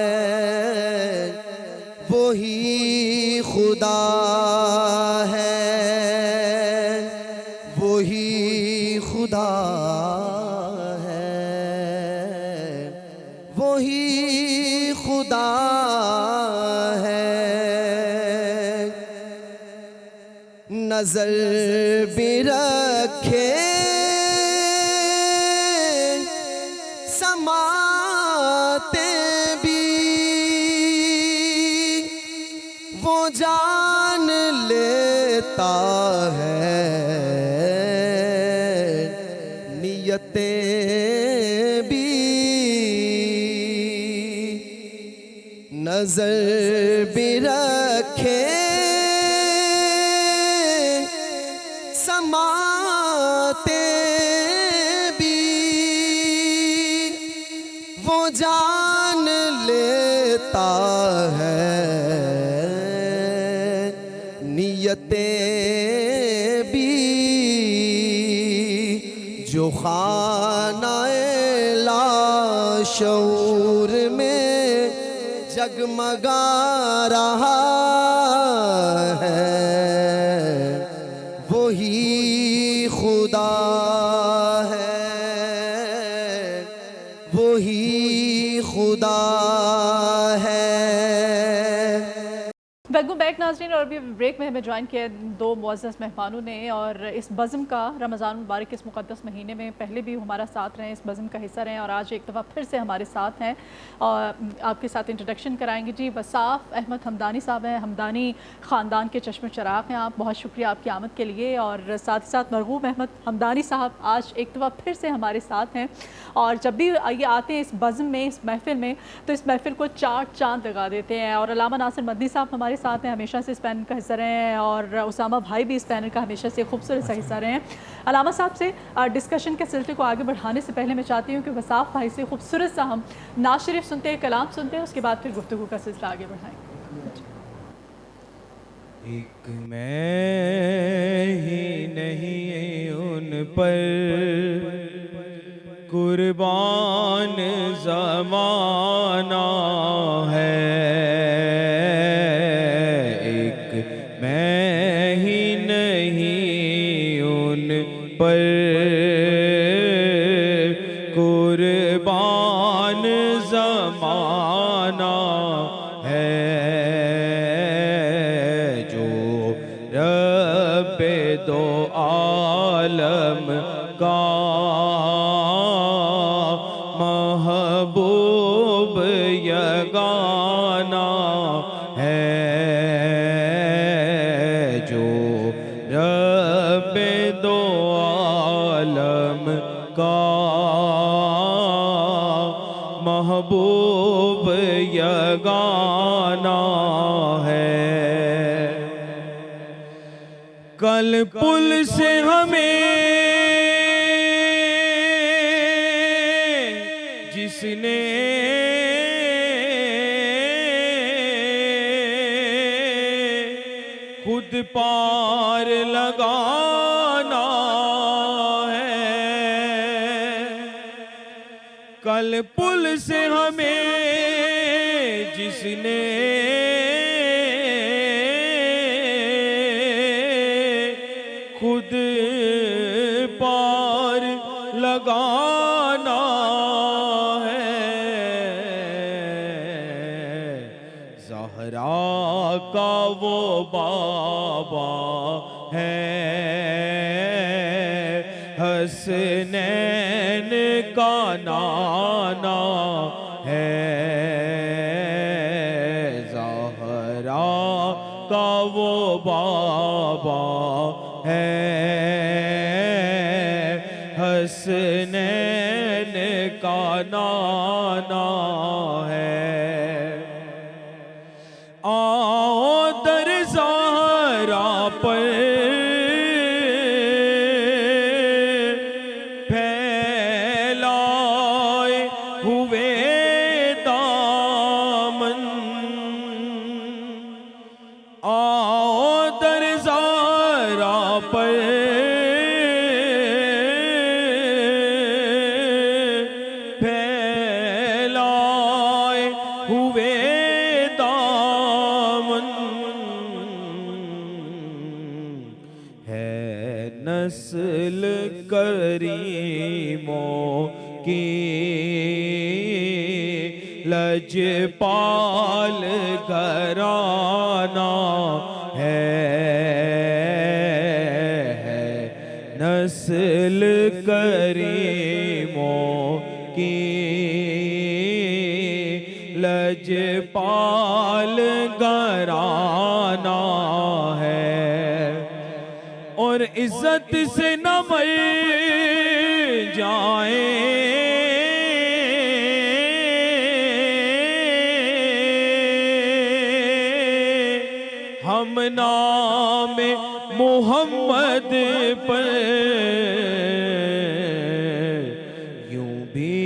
وہی خدا ہے، وہی خدا ہے، وہی خدا ہے۔ نظر بھی رکھے سماتے بھی، وہ جان لیتا ہے نیتیں بھی، نظر بھی رکھے سماتے بھی، وہ جان لیتا ہے، نیتیں بھی جو خانہ لاشعور میں جگمگا رہا ہے، وہی خدا ہے، وہی خدا ہے۔ ویلکم بیک ناظرین، اور ابھی بریک میں ہمیں جوائن کیا دو معزز مہمانوں نے، اور اس بزم کا رمضان المبارک اس مقدس مہینے میں پہلے بھی ہمارا ساتھ رہے، اس بزم کا حصہ رہے، اور آج ایک دفعہ پھر سے ہمارے ساتھ ہیں، اور آپ کے ساتھ انٹروڈکشن کرائیں گے۔ جی وصاف احمد ہمدانی صاحب ہیں، ہمدانی خاندان کے چشم چراغ ہیں آپ، بہت شکریہ آپ کی آمد کے لیے۔ اور ساتھ ہی ساتھ مرغوب احمد ہمدانی صاحب آج ایک دفعہ پھر سے ہمارے ساتھ ہیں، اور جب بھی یہ آتے ہیں اس بزم میں، اس محفل میں، تو اس محفل کو چار چاند لگا دیتے ہیں۔ اور علامہ ناصر مدنی صاحب ہمارے ساتھ ہیں، ہمیشہ سے اس پینل کا حصہ رہے ہیں، اور اسامہ بھائی بھی اس پینل کا ہمیشہ سے خوبصورت سا حصہ رہے ہیں۔ علامہ صاحب سے ڈسکشن کے سلسلے کو آگے بڑھانے سے پہلے میں چاہتی ہوں کہ وصاف بھائی سے خوبصورت سا ہم نعت شریف سنتے ہیں، کلام سنتے ہیں، اس کے بعد پھر گفتگو کا سلسلہ آگے بڑھائیں گے۔ ایک میں ہی نہیں ان پر قربان زمانہ ہے، ایک میں ہی نہیں ان پر قربان زمانہ ہے، جو رب دو عالم کا محبوب یگانہ ہے، جو رب دو عالم کا محبوب یگانہ ہے۔ کل پل سے ہمیں جس نے خود پار لگانا ہے، کل پل سے ہمیں جس نے خود پار لگانا ہے، زہرا کا وہ بابا ہے، حسنین کا نانا ہے، زہرا کا وہ بابا ہے، حسنین کا نانا ہے۔ آؤ در زہرا پر پھیلائے ہوئے دامن، آؤ در زہرا پر پھیلائے ہوئے دامن، ہے نسل کریموں کی لجپال گھرانہ ہے، نسل کریموں کی لجپال گھرانہ ہے، اور عزت سے نہ مر جائیں ہم نام محمد پر، یوں بھی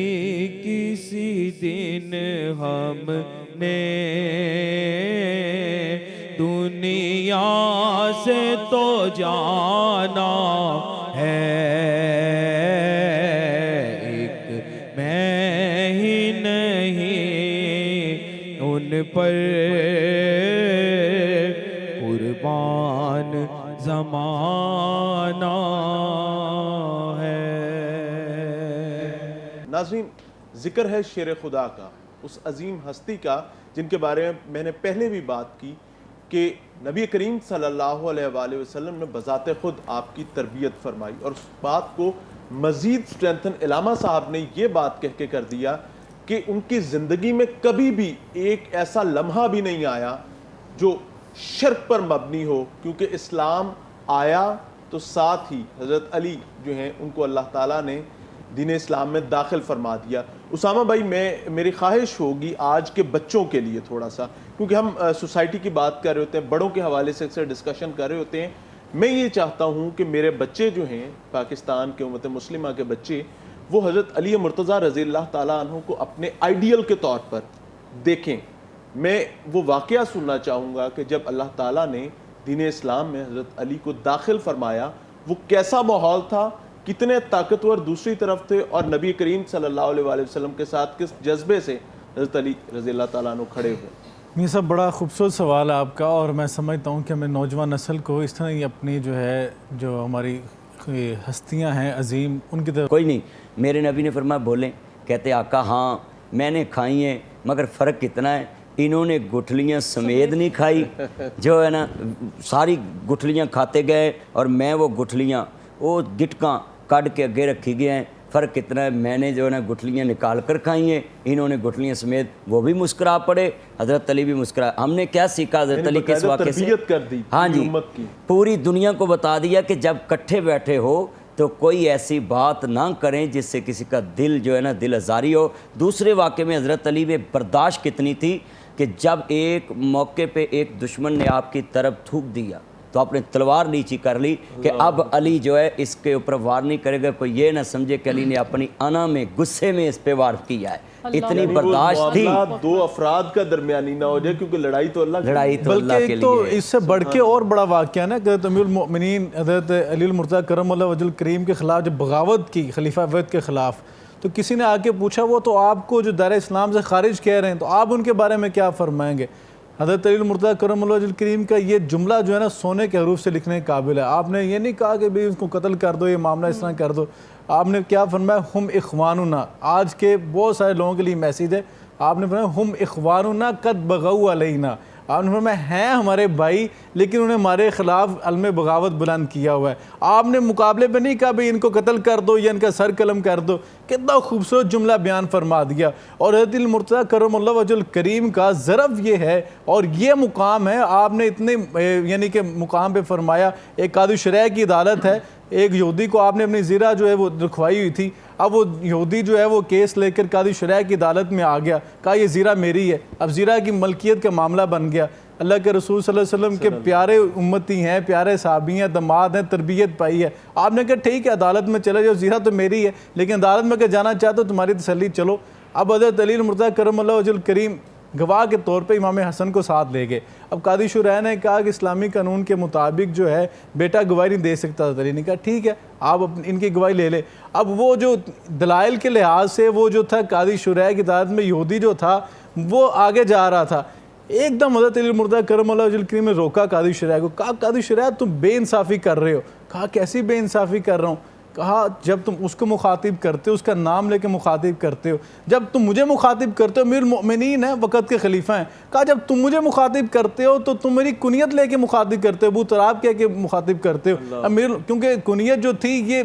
کسی دن دن ہم نے دنیا سے تو جانا ہے، ایک میں ہی نہیں ان پر قربان زمانہ ہے۔ ناظرین، ذکر ہے شیر خدا کا، اس عظیم ہستی کا جن کے بارے میں نے پہلے بھی بات کی کہ نبی کریم صلی اللہ علیہ وآلہ وسلم نے بذات خود آپ کی تربیت فرمائی، اور اس بات کو مزید سٹرینتھن علامہ صاحب نے یہ بات کہہ کے کر دیا کہ ان کی زندگی میں کبھی بھی ایک ایسا لمحہ بھی نہیں آیا جو شرک پر مبنی ہو، کیونکہ اسلام آیا تو ساتھ ہی حضرت علی جو ہیں ان کو اللہ تعالیٰ نے دین اسلام میں داخل فرما دیا۔ اسامہ بھائی، میری خواہش ہوگی آج کے بچوں کے لیے تھوڑا سا، کیونکہ ہم سوسائٹی کی بات کر رہے ہوتے ہیں، بڑوں کے حوالے سے اکثر ڈسکشن کر رہے ہوتے ہیں، میں یہ چاہتا ہوں کہ میرے بچے جو ہیں پاکستان کے امت مسلمہ کے بچے، وہ حضرت علی مرتضیٰ رضی اللہ تعالیٰ عنہ کو اپنے آئیڈیل کے طور پر دیکھیں۔ میں وہ واقعہ سننا چاہوں گا کہ جب اللہ تعالیٰ نے دین اسلام میں حضرت علی کو داخل فرمایا، وہ کیسا ماحول تھا، کتنے طاقتور دوسری طرف تھے، اور نبی کریم صلی اللہ علیہ وآلہ وسلم کے ساتھ کس جذبے سے حضرت علی رضی اللہ تعالیٰ عنہ کھڑے ہوئے۔ یہ سب بڑا خوبصورت سوال ہے آپ کا، اور میں سمجھتا ہوں کہ ہمیں نوجوان نسل کو اس طرح ہی اپنی جو ہے جو ہماری ہستیاں ہیں عظیم ان کی طرف۔ کوئی نہیں، میرے نبی نے فرمایا بولیں، کہتے آقا ہاں میں نے کھائی ہیں، مگر فرق کتنا ہے، انہوں نے گٹھلیاں سمیت نہیں کھائی، جو ہے نا ساری گٹھلیاں کھاتے گئے، اور میں وہ گٹھلیاں وہ گٹکاں کاٹ کے اگے رکھی گئے ہیں، فرق کتنا ہے، میں نے جو ہے نا گٹھلیاں نکال کر کھائی ہیں، انہوں نے گٹھلیاں سمیت، وہ بھی مسکرا پڑے، حضرت علی بھی مسکرا۔ ہم نے کیا سیکھا حضرت علی کے اس واقعے سے؟ تربیت کر دی ہاں جی، امت کی، پوری دنیا کو بتا دیا کہ جب کٹھے بیٹھے ہو تو کوئی ایسی بات نہ کریں جس سے کسی کا دل جو ہے نا دل آزاری ہو۔ دوسرے واقعے میں حضرت علی میں برداشت کتنی تھی کہ جب ایک موقع پہ ایک دشمن نے آپ کی طرف تھوک دیا تو آپ نے تلوار نیچی کر لی کہ اب علی جو ہے اس کے اوپر وار نہیں کرے گا، کوئی یہ نہ سمجھے کہ علی نے اپنی انا میں غصے میں اس پہ وار کیا ہے، اتنی برداشت تھی۔ دو افراد کا درمیانی نہ ہو جائے، کیونکہ لڑائی تو اللہ بلکہ ایک تو اس سے بڑھ کے اور بڑا واقعہ نا کہ حضرت امیر المؤمنین حضرت علی المرتضیٰ کرم اللہ وجہ الکریم کے خلاف جب بغاوت کی خلیفہ وقت کے خلاف، تو کسی نے آ کے پوچھا وہ تو آپ کو جو دار اسلام سے خارج کہہ رہے ہیں، تو آپ ان کے بارے میں کیا فرمائیں گے؟ حضرت علی المرتضیٰ کرم اللہ وجہ الکریم کا یہ جملہ جو ہے نا سونے کے حروف سے لکھنے کے قابل ہے۔ آپ نے یہ نہیں کہا کہ بھئی اس کو قتل کر دو، یہ معاملہ اس طرح کر دو، آپ نے کیا فرمایا؟ ہم اخواننا۔ آج کے بہت سارے لوگوں کے لیے میسیج ہے، آپ نے فرمایا ہم اخواننا قد بغوا علینا، آپ نے فرمایا ہیں ہمارے بھائی لیکن انہیں ہمارے خلاف علم بغاوت بلند کیا ہوا ہے۔ آپ نے مقابلے پہ نہیں کہا بھئی ان کو قتل کر دو یا ان کا سر قلم کر دو، کتنا خوبصورت جملہ بیان فرما دیا۔ اور حضرت المرتضیٰ کرم اللہ وجہ الکریم کا ظرف یہ ہے اور یہ مقام ہے، آپ نے اتنے یعنی کہ مقام پہ فرمایا، ایک قاضی شرع کی عدالت ہے، ایک یہودی کو آپ نے اپنی زیرہ جو ہے وہ رکھوائی ہوئی تھی، اب وہ یہودی جو ہے وہ کیس لے کر قاضی شرع کی عدالت میں آ گیا، کہا یہ زیرہ میری ہے، اب زیرہ کی ملکیت کا معاملہ بن گیا۔ اللہ کے رسول صلی اللہ علیہ وسلم کے پیارے امتی ہیں، پیارے صحابی ہیں، دماد ہیں، تربیت پائی ہے، آپ نے کہا ٹھیک ہے عدالت میں چلے جاؤ، زیرہ تو میری ہے، لیکن عدالت میں کہ جانا چاہتے ہو تمہاری تسلی، چلو۔ اب حضرت علی المرتضیٰ کرم اللہ وجہ الکریم گواہ کے طور پہ امام حسن کو ساتھ لے گئے۔ اب قاضی شرع نے کہا کہ اسلامی قانون کے مطابق جو ہے بیٹا گواہی نہیں دے سکتا، حضرت علی نے کہا ٹھیک ہے آپ ان کی گواہی لے لے۔ اب وہ جو دلائل کے لحاظ سے وہ جو تھا قاضی شرع کی عدالت میں یہودی جو تھا وہ آگے جا رہا تھا، ایک دم حضرت علی المرتضیٰ کرم اللہ وجہ الکریم نے روکا قاضی شرع کو، کہا قاضی شرع تم بے انصافی کر رہے ہو۔ کہا کیسی بے انصافی کر رہا ہوں؟ کہا جب تم اس کو مخاطب کرتے ہو، اس کا نام لے کے مخاطب کرتے ہو، جب تم مجھے مخاطب کرتے ہو، امیر المؤمنین ہیں وقت کے خلیفہ ہیں، کہا جب تم مجھے مخاطب کرتے ہو تو تم میری کنیت لے کے مخاطب کرتے ہو، ابو تراب کہہ کے مخاطب کرتے ہو، امیر، کیونکہ کنیت جو تھی یہ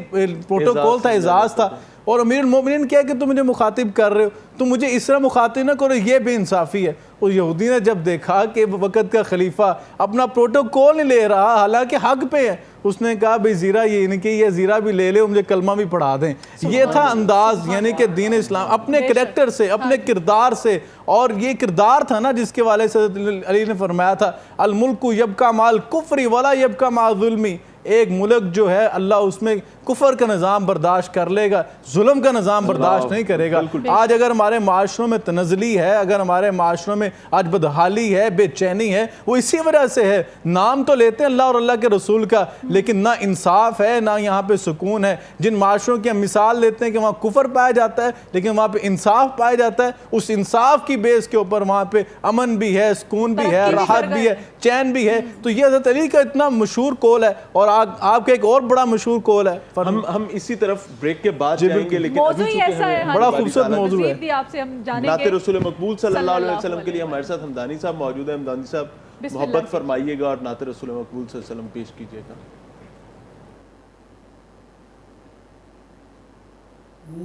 پروٹوکول تھا، اعزاز تھا، اور امیر المؤمنین کہہ کہ تم مجھے مخاطب کر رہے ہو، تم مجھے اس طرح مخاطب نہ کرو، یہ بے انصافی ہے۔ اور یہودی نے جب دیکھا کہ وقت کا خلیفہ اپنا پروٹوکول نہیں لے رہا حالانکہ حق پہ ہے، اس نے کہا بھئی زیرہ یہ نہیں کہ یہ زیرہ بھی لے لے اور مجھے کلمہ بھی پڑھا دیں۔ یہ تھا انداز یعنی کہ دین اسلام اپنے کریکٹر سے، اپنے کردار سے، اور یہ کردار تھا نا جس کے والے سے علی نے فرمایا تھا الملک یبقی مع الکفر ولا یبقی مع الظلم، ایک ملک جو ہے اللہ اس میں کفر کا نظام برداشت کر لے گا، ظلم کا نظام برداشت نہیں کرے گا۔ آج اگر ہمارے معاشروں میں تنزلی ہے، اگر ہمارے معاشروں میں آج بدحالی ہے، بے چینی ہے، وہ اسی وجہ سے ہے۔ نام تو لیتے ہیں اللہ اور اللہ کے رسول کا، لیکن نہ انصاف ہے، نہ یہاں پہ سکون ہے۔ جن معاشروں کی ہم مثال لیتے ہیں کہ وہاں کفر پایا جاتا ہے لیکن وہاں پہ انصاف پایا جاتا ہے، اس انصاف کی بیس کے اوپر وہاں پہ امن بھی ہے، سکون بھی ہے، راحت بھی ہے، چین بھی ہے۔ تو یہ حضرت علی کا اتنا مشہور قول ہے، اور آپ کا ایک اور بڑا مشہور قول ہے۔ ہم اسی طرف بریک کے بعد جائیں گے، لیکن موضوع ہی ایسا ہے، بڑا خوبصورت موضوع ہے، مزید بھی آپ سے ہم جانیں نعت گے۔ رسول مقبول صلی اللہ علیہ وسلم کے لیے ہمارے ساتھ حمدانی صاحب موجود ہیں۔ حمدانی صاحب محبت فرمائیے گا اور نعت رسول مقبول صلی اللہ علیہ وسلم پیش کیجیے گا۔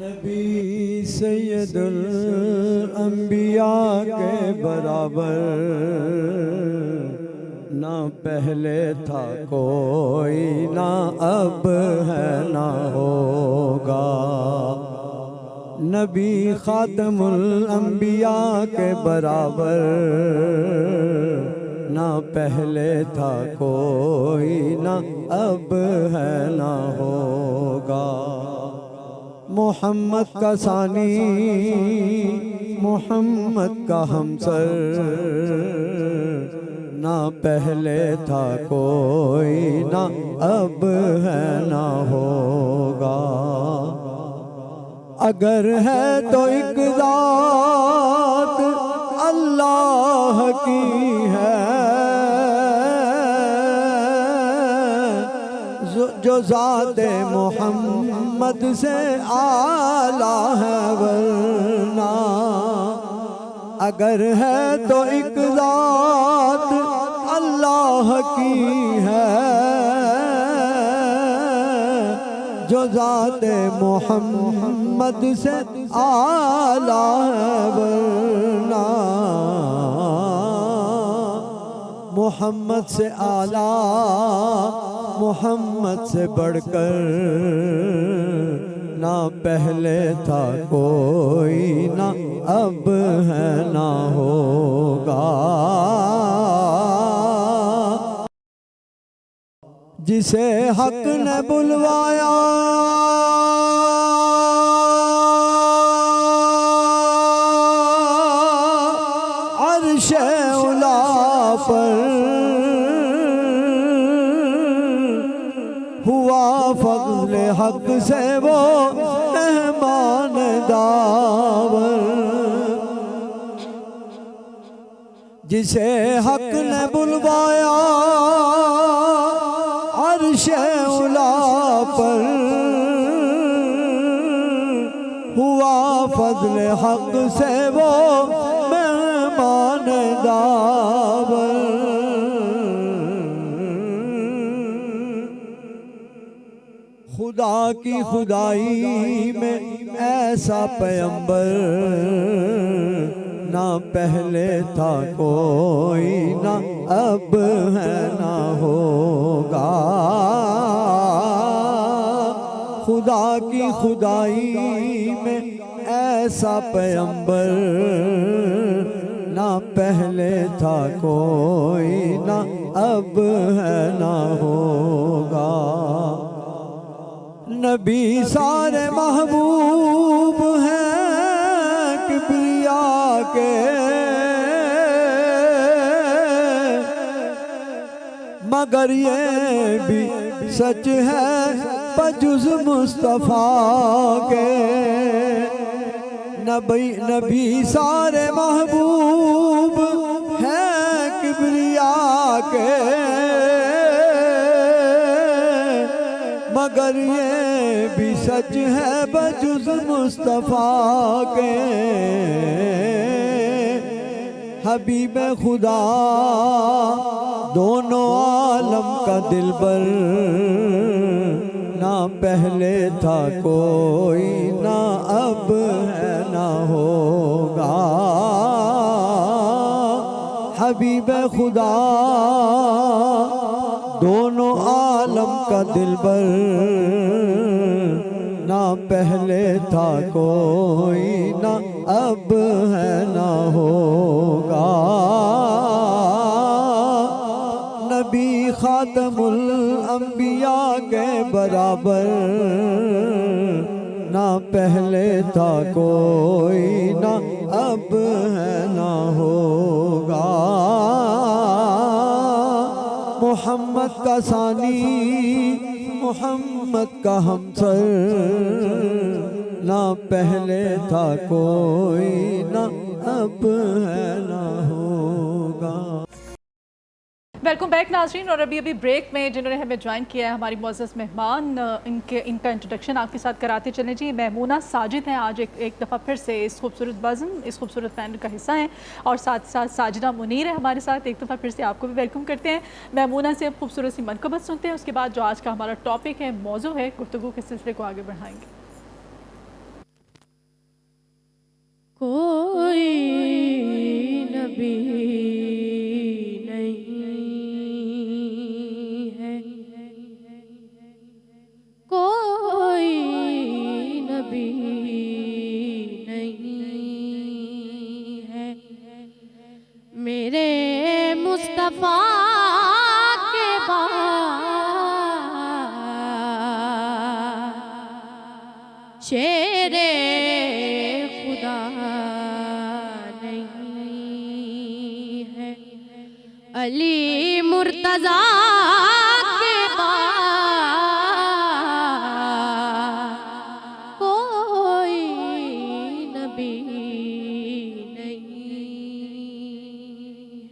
نبی سید الانبیاء کے برابر نہ پہلے تھا کوئی، نہ اب ہے نہ ہوگا۔ نبی خاتم الانبیاء کے برابر نہ پہلے تھا کوئی، نہ اب ہے نہ ہوگا۔ محمد کا ثانی، محمد کا ہمسر، نہ پہلے تھا کوئی، نہ اب ہے نہ ہوگا۔ اگر ہے تو ایک ذات اللہ کی ہے، جو ذات محمد سے اعلیٰ ہے، ورنہ اگر ہے تو ایک ذات اللہ کی ہے، جو ذات محمد سے اعلیٰ ہے، ورنہ محمد سے اعلیٰ، محمد سے بڑھ کر نہ پہلے تھا کوئی، نہ اب ہے نہ ہوگا۔ جسے حق نے بلوایا عرش اولا پر، ہوا فضل حق سے وہ مہمان داور۔ جسے حق نے بلوایا عرش اولا پر، ہوا فضل حق سے وہ مہمان داور۔ خدا کی خدائی میں ایسا پیمبر نہ پہلے تھا کوئی، نہ اب ہے نہ ہوگا۔ خدا کی خدائی میں ایسا پیمبر نہ پہلے تھا کوئی، نہ اب ہے نہ ہوگا۔ نبی سارے محبوب ہیں کبریا کے، مگر یہ بھی سچ ہے بجز مصطفیٰ کے۔ نبی سارے محبوب ہیں کبریا کے، مگر یہ بھی سچ ہے بجز مصطفیٰ کے۔ حبیب خدا دونوں عالم کا دلبر، نہ پہلے تھا کوئی، نہ اب ہے نہ ہوگا۔ حبیب خدا دونوں عالم کا دلبر، نہ پہلے تھا کوئی، نہ اب ہے نہ ہوگا۔ نبی خاتم الانبیاء کے برابر نہ پہلے تھا کوئی نہ اب ہے نہ ہوگا محمد کا ثانی محمد کا ہمسر نہ پہلے تھا کوئی نہ اب ہے نہ ہوگا. ویلکم بیک ناظرین. اور ابھی بریک میں جنہوں نے ہمیں جوائن کیا ہے ہماری معزز مہمان ان کا انٹروڈکشن آپ کے ساتھ کراتے چلیں. جی میمونہ ساجد ہیں آج ایک دفعہ پھر سے اس خوبصورت بزم اس خوبصورت پینل کا حصہ ہیں اور ساتھ ساتھ ساجدہ منیر ہے ہمارے ساتھ. ایک دفعہ پھر سے آپ کو بھی ویلکم کرتے ہیں. میمونہ سے اب خوبصورت سی منقبت سنتے ہیں, اس کے بعد جو آج کا ہمارا ٹاپک ہے موضوع ہے گفتگو کے سلسلے کو آگے بڑھائیں گے. کوئی نبی نہیں ہے, کوئی نبی نہیں ہے میرے مصطفیٰ کے بعد شیر خدا نہیں ہے, علی مرتضیٰ کے بعد کوئی نبی نہیں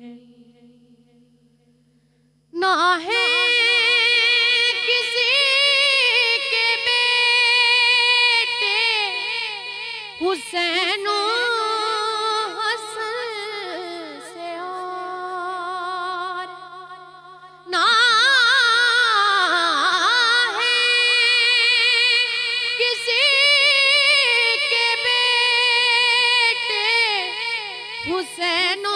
ہے. نہ ہے کسی کے بیٹے حسین و حسن سے اور نہ ہے کسی کے بیٹے حسین و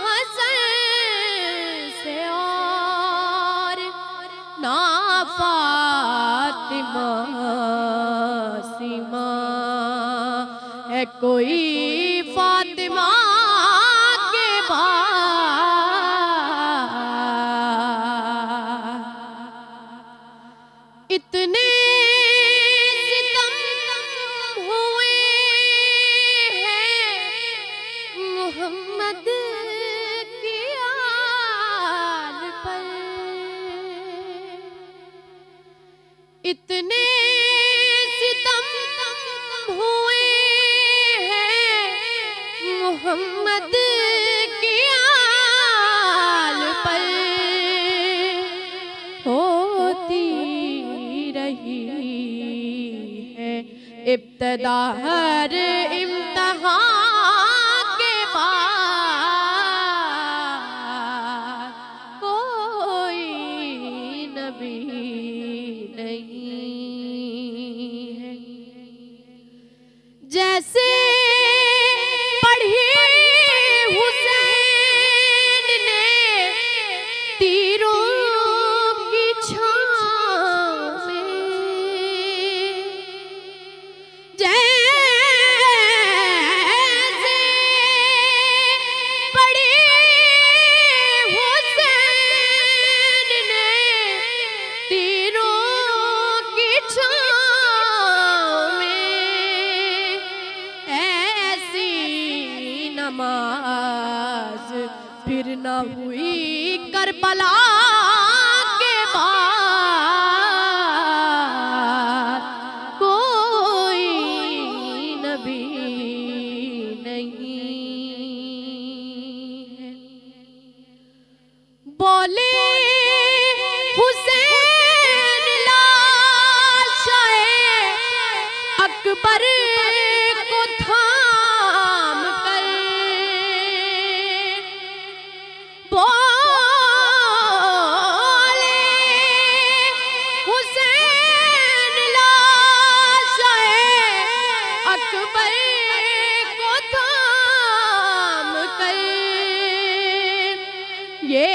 حسن سے اور نہ فاطمہ سیما ہے کوئی فاطمہ کے بعد. اتنے ستم ہوئے ہیں محمد کی آل پر, اتنے ستم ہوئے ہیں محمد کی آل پر, ہوتی رہی ہے ابتدا ہر امتحان کے بعد کوئی نبی نہیں ہے. جیسے پڑھی حسین نے تیروں کی چھاؤں میں, جیسے پڑھی حسین نے تیروں کی چھاؤں میں, ایسی نماز پھر نہ ہوئی کربلا کے بعد کوئی نبی نہیں ہے. بولے حسین لاشائے اکبر کو تھام کر, بولے حسین لاشائے اکبر کو تھام کر, یہ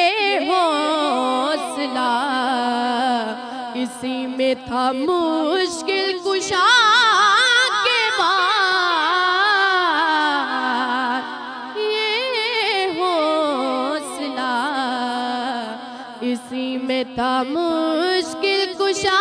حوصلہ اسی میں تھا مشکل کشا کے بعد, یہ حوصلہ اسی میں تھا مشکل کشا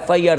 FIR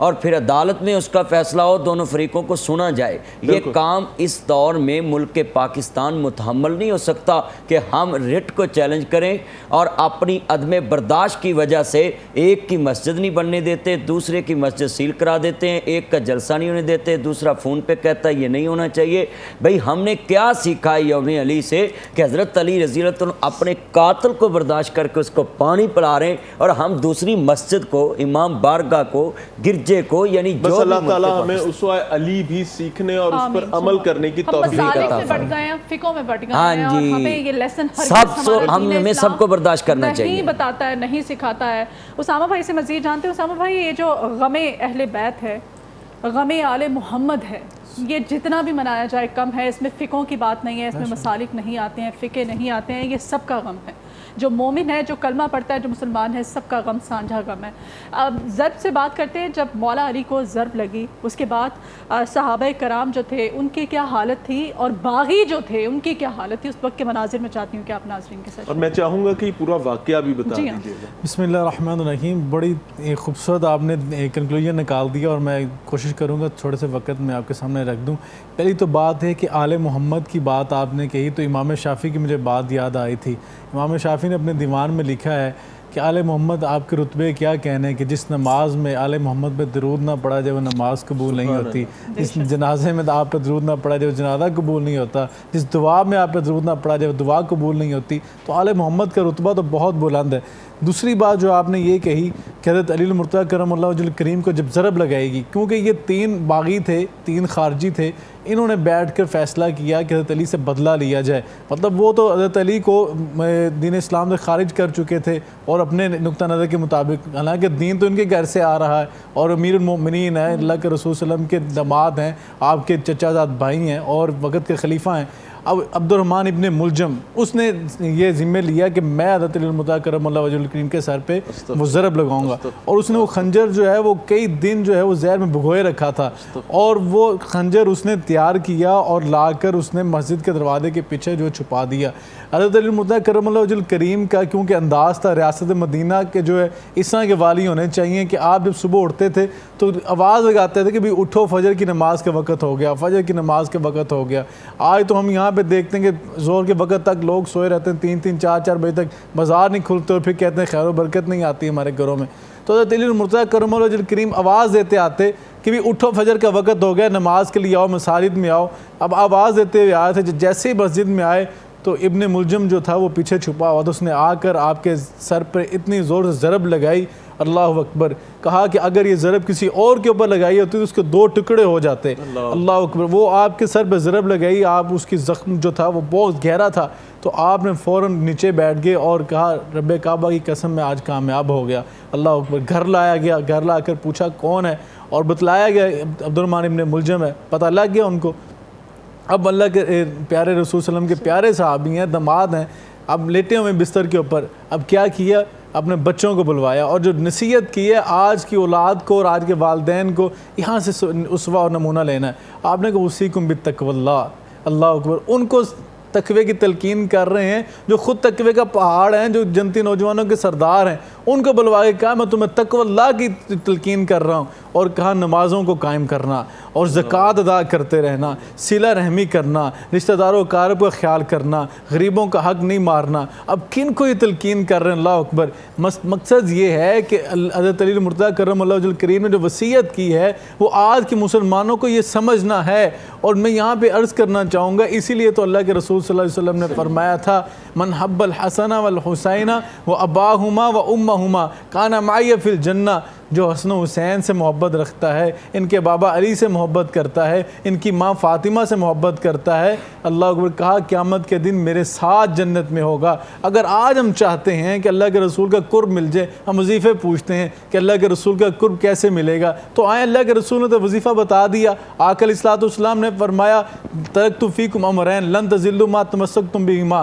اور پھر عدالت میں اس کا فیصلہ ہو، دونوں فریقوں کو سنا جائے۔ یہ کام اس دور میں ملک پاکستان متحمل نہیں ہو سکتا کہ ہم رٹ کو چیلنج کریں اور اپنی عدم برداشت کی وجہ سے ایک کی مسجد نہیں بننے دیتے، دوسرے کی مسجد سیل کرا دیتے ہیں، ایک کا جلسہ نہیں ہونے دیتے، دوسرا فون پہ کہتا ہے یہ نہیں ہونا چاہیے۔ بھئی ہم نے کیا سیکھا ہے یوم علی سے کہ حضرت علی رضی اللہ عنہ اپنے قاتل کو برداشت کر کے اس کو پانی پلا رہے ہیں، اور ہم دوسری مسجد کو، امام بارگاہ کو، گرجے کو، یعنی بس جو اللہ تعالیٰ ہمیں اسوہ علی بھی سیکھنے اور اس پر عمل کرنے کی توفیق ہم عطا مسالک میں فرمائے۔ بٹ گئے ہیں، فقوں میں بٹ گئے ہاں ہیں، اور جی، ہمیں یہ لیسن ہمیں سب کو برداشت کرنا چاہیے، نہیں بتاتا ہے، نہیں سکھاتا ہے۔ اسامہ بھائی سے مزید جانتے ہیں۔ اسامہ بھائی، یہ جو غم اہل بیت ہے، غم آل محمد ہے، یہ جتنا بھی منایا جائے کم ہے۔ اس میں فقوں کی بات نہیں ہے، اس میں مسالک نہیں آتے ہیں، فقے نہیں آتے ہیں، یہ سب کا غم ہے۔ جو مومن ہے، جو کلمہ پڑھتا ہے، جو مسلمان ہے، سب کا غم سانجھا غم ہے۔ اب ضرب سے بات کرتے ہیں۔ جب مولا علی کو ضرب لگی، اس کے بعد صحابہ کرام جو تھے ان کی کیا حالت تھی، اور باغی جو تھے ان کی کیا حالت تھی، اس وقت کے مناظر میں چاہتی ہوں کہ آپ ناظرین کے ساتھ۔ اور میں چاہوں گا کہ یہ پورا واقعہ بھی بتا دیجیے گا۔ بسم اللہ الرحمن الرحیم۔ بڑی خوبصورت آپ نے کنکلوژن نکال دیا، اور میں کوشش کروں گا تھوڑے سے وقت میں آپ کے سامنے رکھ دوں۔ پہلی تو بات ہے کہ آل محمد کی بات آپ نے کہی تو امام شافعی کی مجھے بات یاد آئی تھی۔ امام شافعی نے اپنے دیوان میں لکھا ہے کہ آل محمد آپ کے رتبے کیا کہنے کہ جس نماز میں آل محمد پہ درود نہ پڑھا جائے وہ نماز قبول نہیں ہوتی، جس جنازے میں آپ پہ درود نہ پڑھا جائے وہ جنازہ قبول نہیں ہوتا، جس دعا میں آپ پہ درود نہ پڑھا جائے وہ دعا قبول نہیں ہوتی۔ تو آل محمد کا رتبہ تو بہت بلند ہے۔ دوسری بات جو آپ نے یہ کہی کہ حضرت علی المرتضیٰ کرم اللہ وجہ الکریم کو جب ضرب لگائے گی، کیونکہ یہ 3 باغی تھے، 3 خارجی تھے، انہوں نے بیٹھ کر فیصلہ کیا کہ حضرت علی سے بدلہ لیا جائے۔ مطلب وہ تو حضرت علی کو دین اسلام سے خارج کر چکے تھے، اور اپنے نقطہ نظر کے مطابق، حالانکہ دین تو ان کے گھر سے آ رہا ہے، اور امیر المؤمنین ہیں، اللہ کے رسول صلی اللہ علیہ وسلم کے داماد ہیں، آپ کے چچا زاد بھائی ہیں اور وقت کے خلیفہ ہیں۔ اب عبد الرحمن ابن ملجم اس نے یہ ذمہ لیا کہ میں حضرت علی المرتضیٰ کرم اللہ وجہ الکریم کے سر پہ وہ ضرب لگاؤں گا، اور اس نے وہ خنجر جو ہے وہ کئی دن جو ہے وہ زہر میں بھگوئے رکھا تھا، اور وہ خنجر اس نے تیار کیا اور لا کر اس نے مسجد کے دروازے کے پیچھے جو چھپا دیا۔ حضرت علی المرتضیٰ کرم اللہ وجہ الکریم کا کیونکہ انداز تھا ریاست مدینہ کے جو ہے اس طرح کے والی ہونے چاہیے کہ آپ جب صبح اٹھتے تھے تو آواز لگاتے تھے کہ بھئی اٹھو، فجر کی نماز کے وقت ہو گیا، فجر کی نماز کے وقت ہو گیا۔ آج تو ہم یہاں پہ دیکھتے ہیں کہ زور کے وقت تک لوگ سوئے رہتے ہیں، 3-3 4-4 بجے تک بازار نہیں کھلتے، اور پھر کہتے ہیں خیر و برکت نہیں آتی ہمارے گھروں میں۔ تو حضرت علی المرتضیٰ کرم اللہ وجہ الکریم آواز دیتے آتے کہ بھی اٹھو، فجر کا وقت ہو گیا، نماز کے لیے آؤ، مساجد میں آؤ۔ اب آواز دیتے ہوئے آئے تھے، جیسے ہی مسجد میں آئے تو ابن ملجم جو تھا وہ پیچھے چھپا ہوا تھا، اس نے آ کر آپ کے سر پر اتنی زور سے ضرب لگائی، اللہ اکبر، کہا کہ اگر یہ ضرب کسی اور کے اوپر لگائی ہوتی تو اس کے 2 ٹکڑے ہو جاتے، اللہ اکبر۔ وہ آپ کے سر پہ ضرب لگائی، آپ اس کی زخم جو تھا وہ بہت گہرا تھا، تو آپ نے فوراً نیچے بیٹھ گئے اور کہا رب کعبہ کی قسم میں آج کامیاب ہو گیا، اللہ اکبر۔ گھر لایا گیا، گھر لا کر پوچھا کون ہے، اور بتلایا گیا عبد الرحمن ابن ملجم ہے، پتہ لگ گیا ان کو۔ اب اللہ کے پیارے رسول صلی اللہ علیہ وسلم کے پیارے صحابی ہیں، داماد ہیں، اب لیٹے ہوئے بستر کے اوپر، اب کیا کیا، اپنے بچوں کو بلوایا، اور جو نصیحت کی ہے آج کی اولاد کو اور آج کے والدین کو یہاں سے اسوہ اور نمونہ لینا ہے۔ آپ نے کہا اوصیکم بتقوی اللہ، اللہ اکبر۔ ان کو تقوی کی تلقین کر رہے ہیں جو خود تقوی کا پہاڑ ہیں، جو جنتی نوجوانوں کے سردار ہیں، ان کو بلوا کے کہا میں تمہیں تقوی اللہ کی تلقین کر رہا ہوں، اور کہا نمازوں کو قائم کرنا اور زکوٰۃ ادا کرتے رہنا، صلہ رحمی کرنا، رشتہ داروں اقارب کا خیال کرنا، غریبوں کا حق نہیں مارنا۔ اب کن کو یہ تلقین کر رہے ہیں، اللہ اکبر۔ مقصد یہ ہے کہ حضرت علی المرتضیٰ کرم اللہ وجہ الکریم نے جو وصیت کی ہے وہ آج کے مسلمانوں کو یہ سمجھنا ہے، اور میں یہاں پہ عرض کرنا چاہوں گا، اسی لیے تو اللہ کے رسول صلی اللہ علیہ وسلم نے فرمایا تھا من حب الحسن والحسین واباہما وامہما کان معی فی الجنہ، جو حسن و حسین سے محبت رکھتا ہے، ان کے بابا علی سے محبت کرتا ہے، ان کی ماں فاطمہ سے محبت کرتا ہے، اللہ اکبر، کہا قیامت کے دن میرے ساتھ جنت میں ہوگا۔ اگر آج ہم چاہتے ہیں کہ اللہ کے رسول کا قرب مل جائے، ہم وظیفے پوچھتے ہیں کہ اللہ کے رسول کا قرب کیسے ملے گا، تو آئیں اللہ کے رسول نے تو وظیفہ بتا دیا۔ آقا علیہ السلام نے فرمایا ترکت فیکم امرین لن تضلوا ما تمسکتم بہما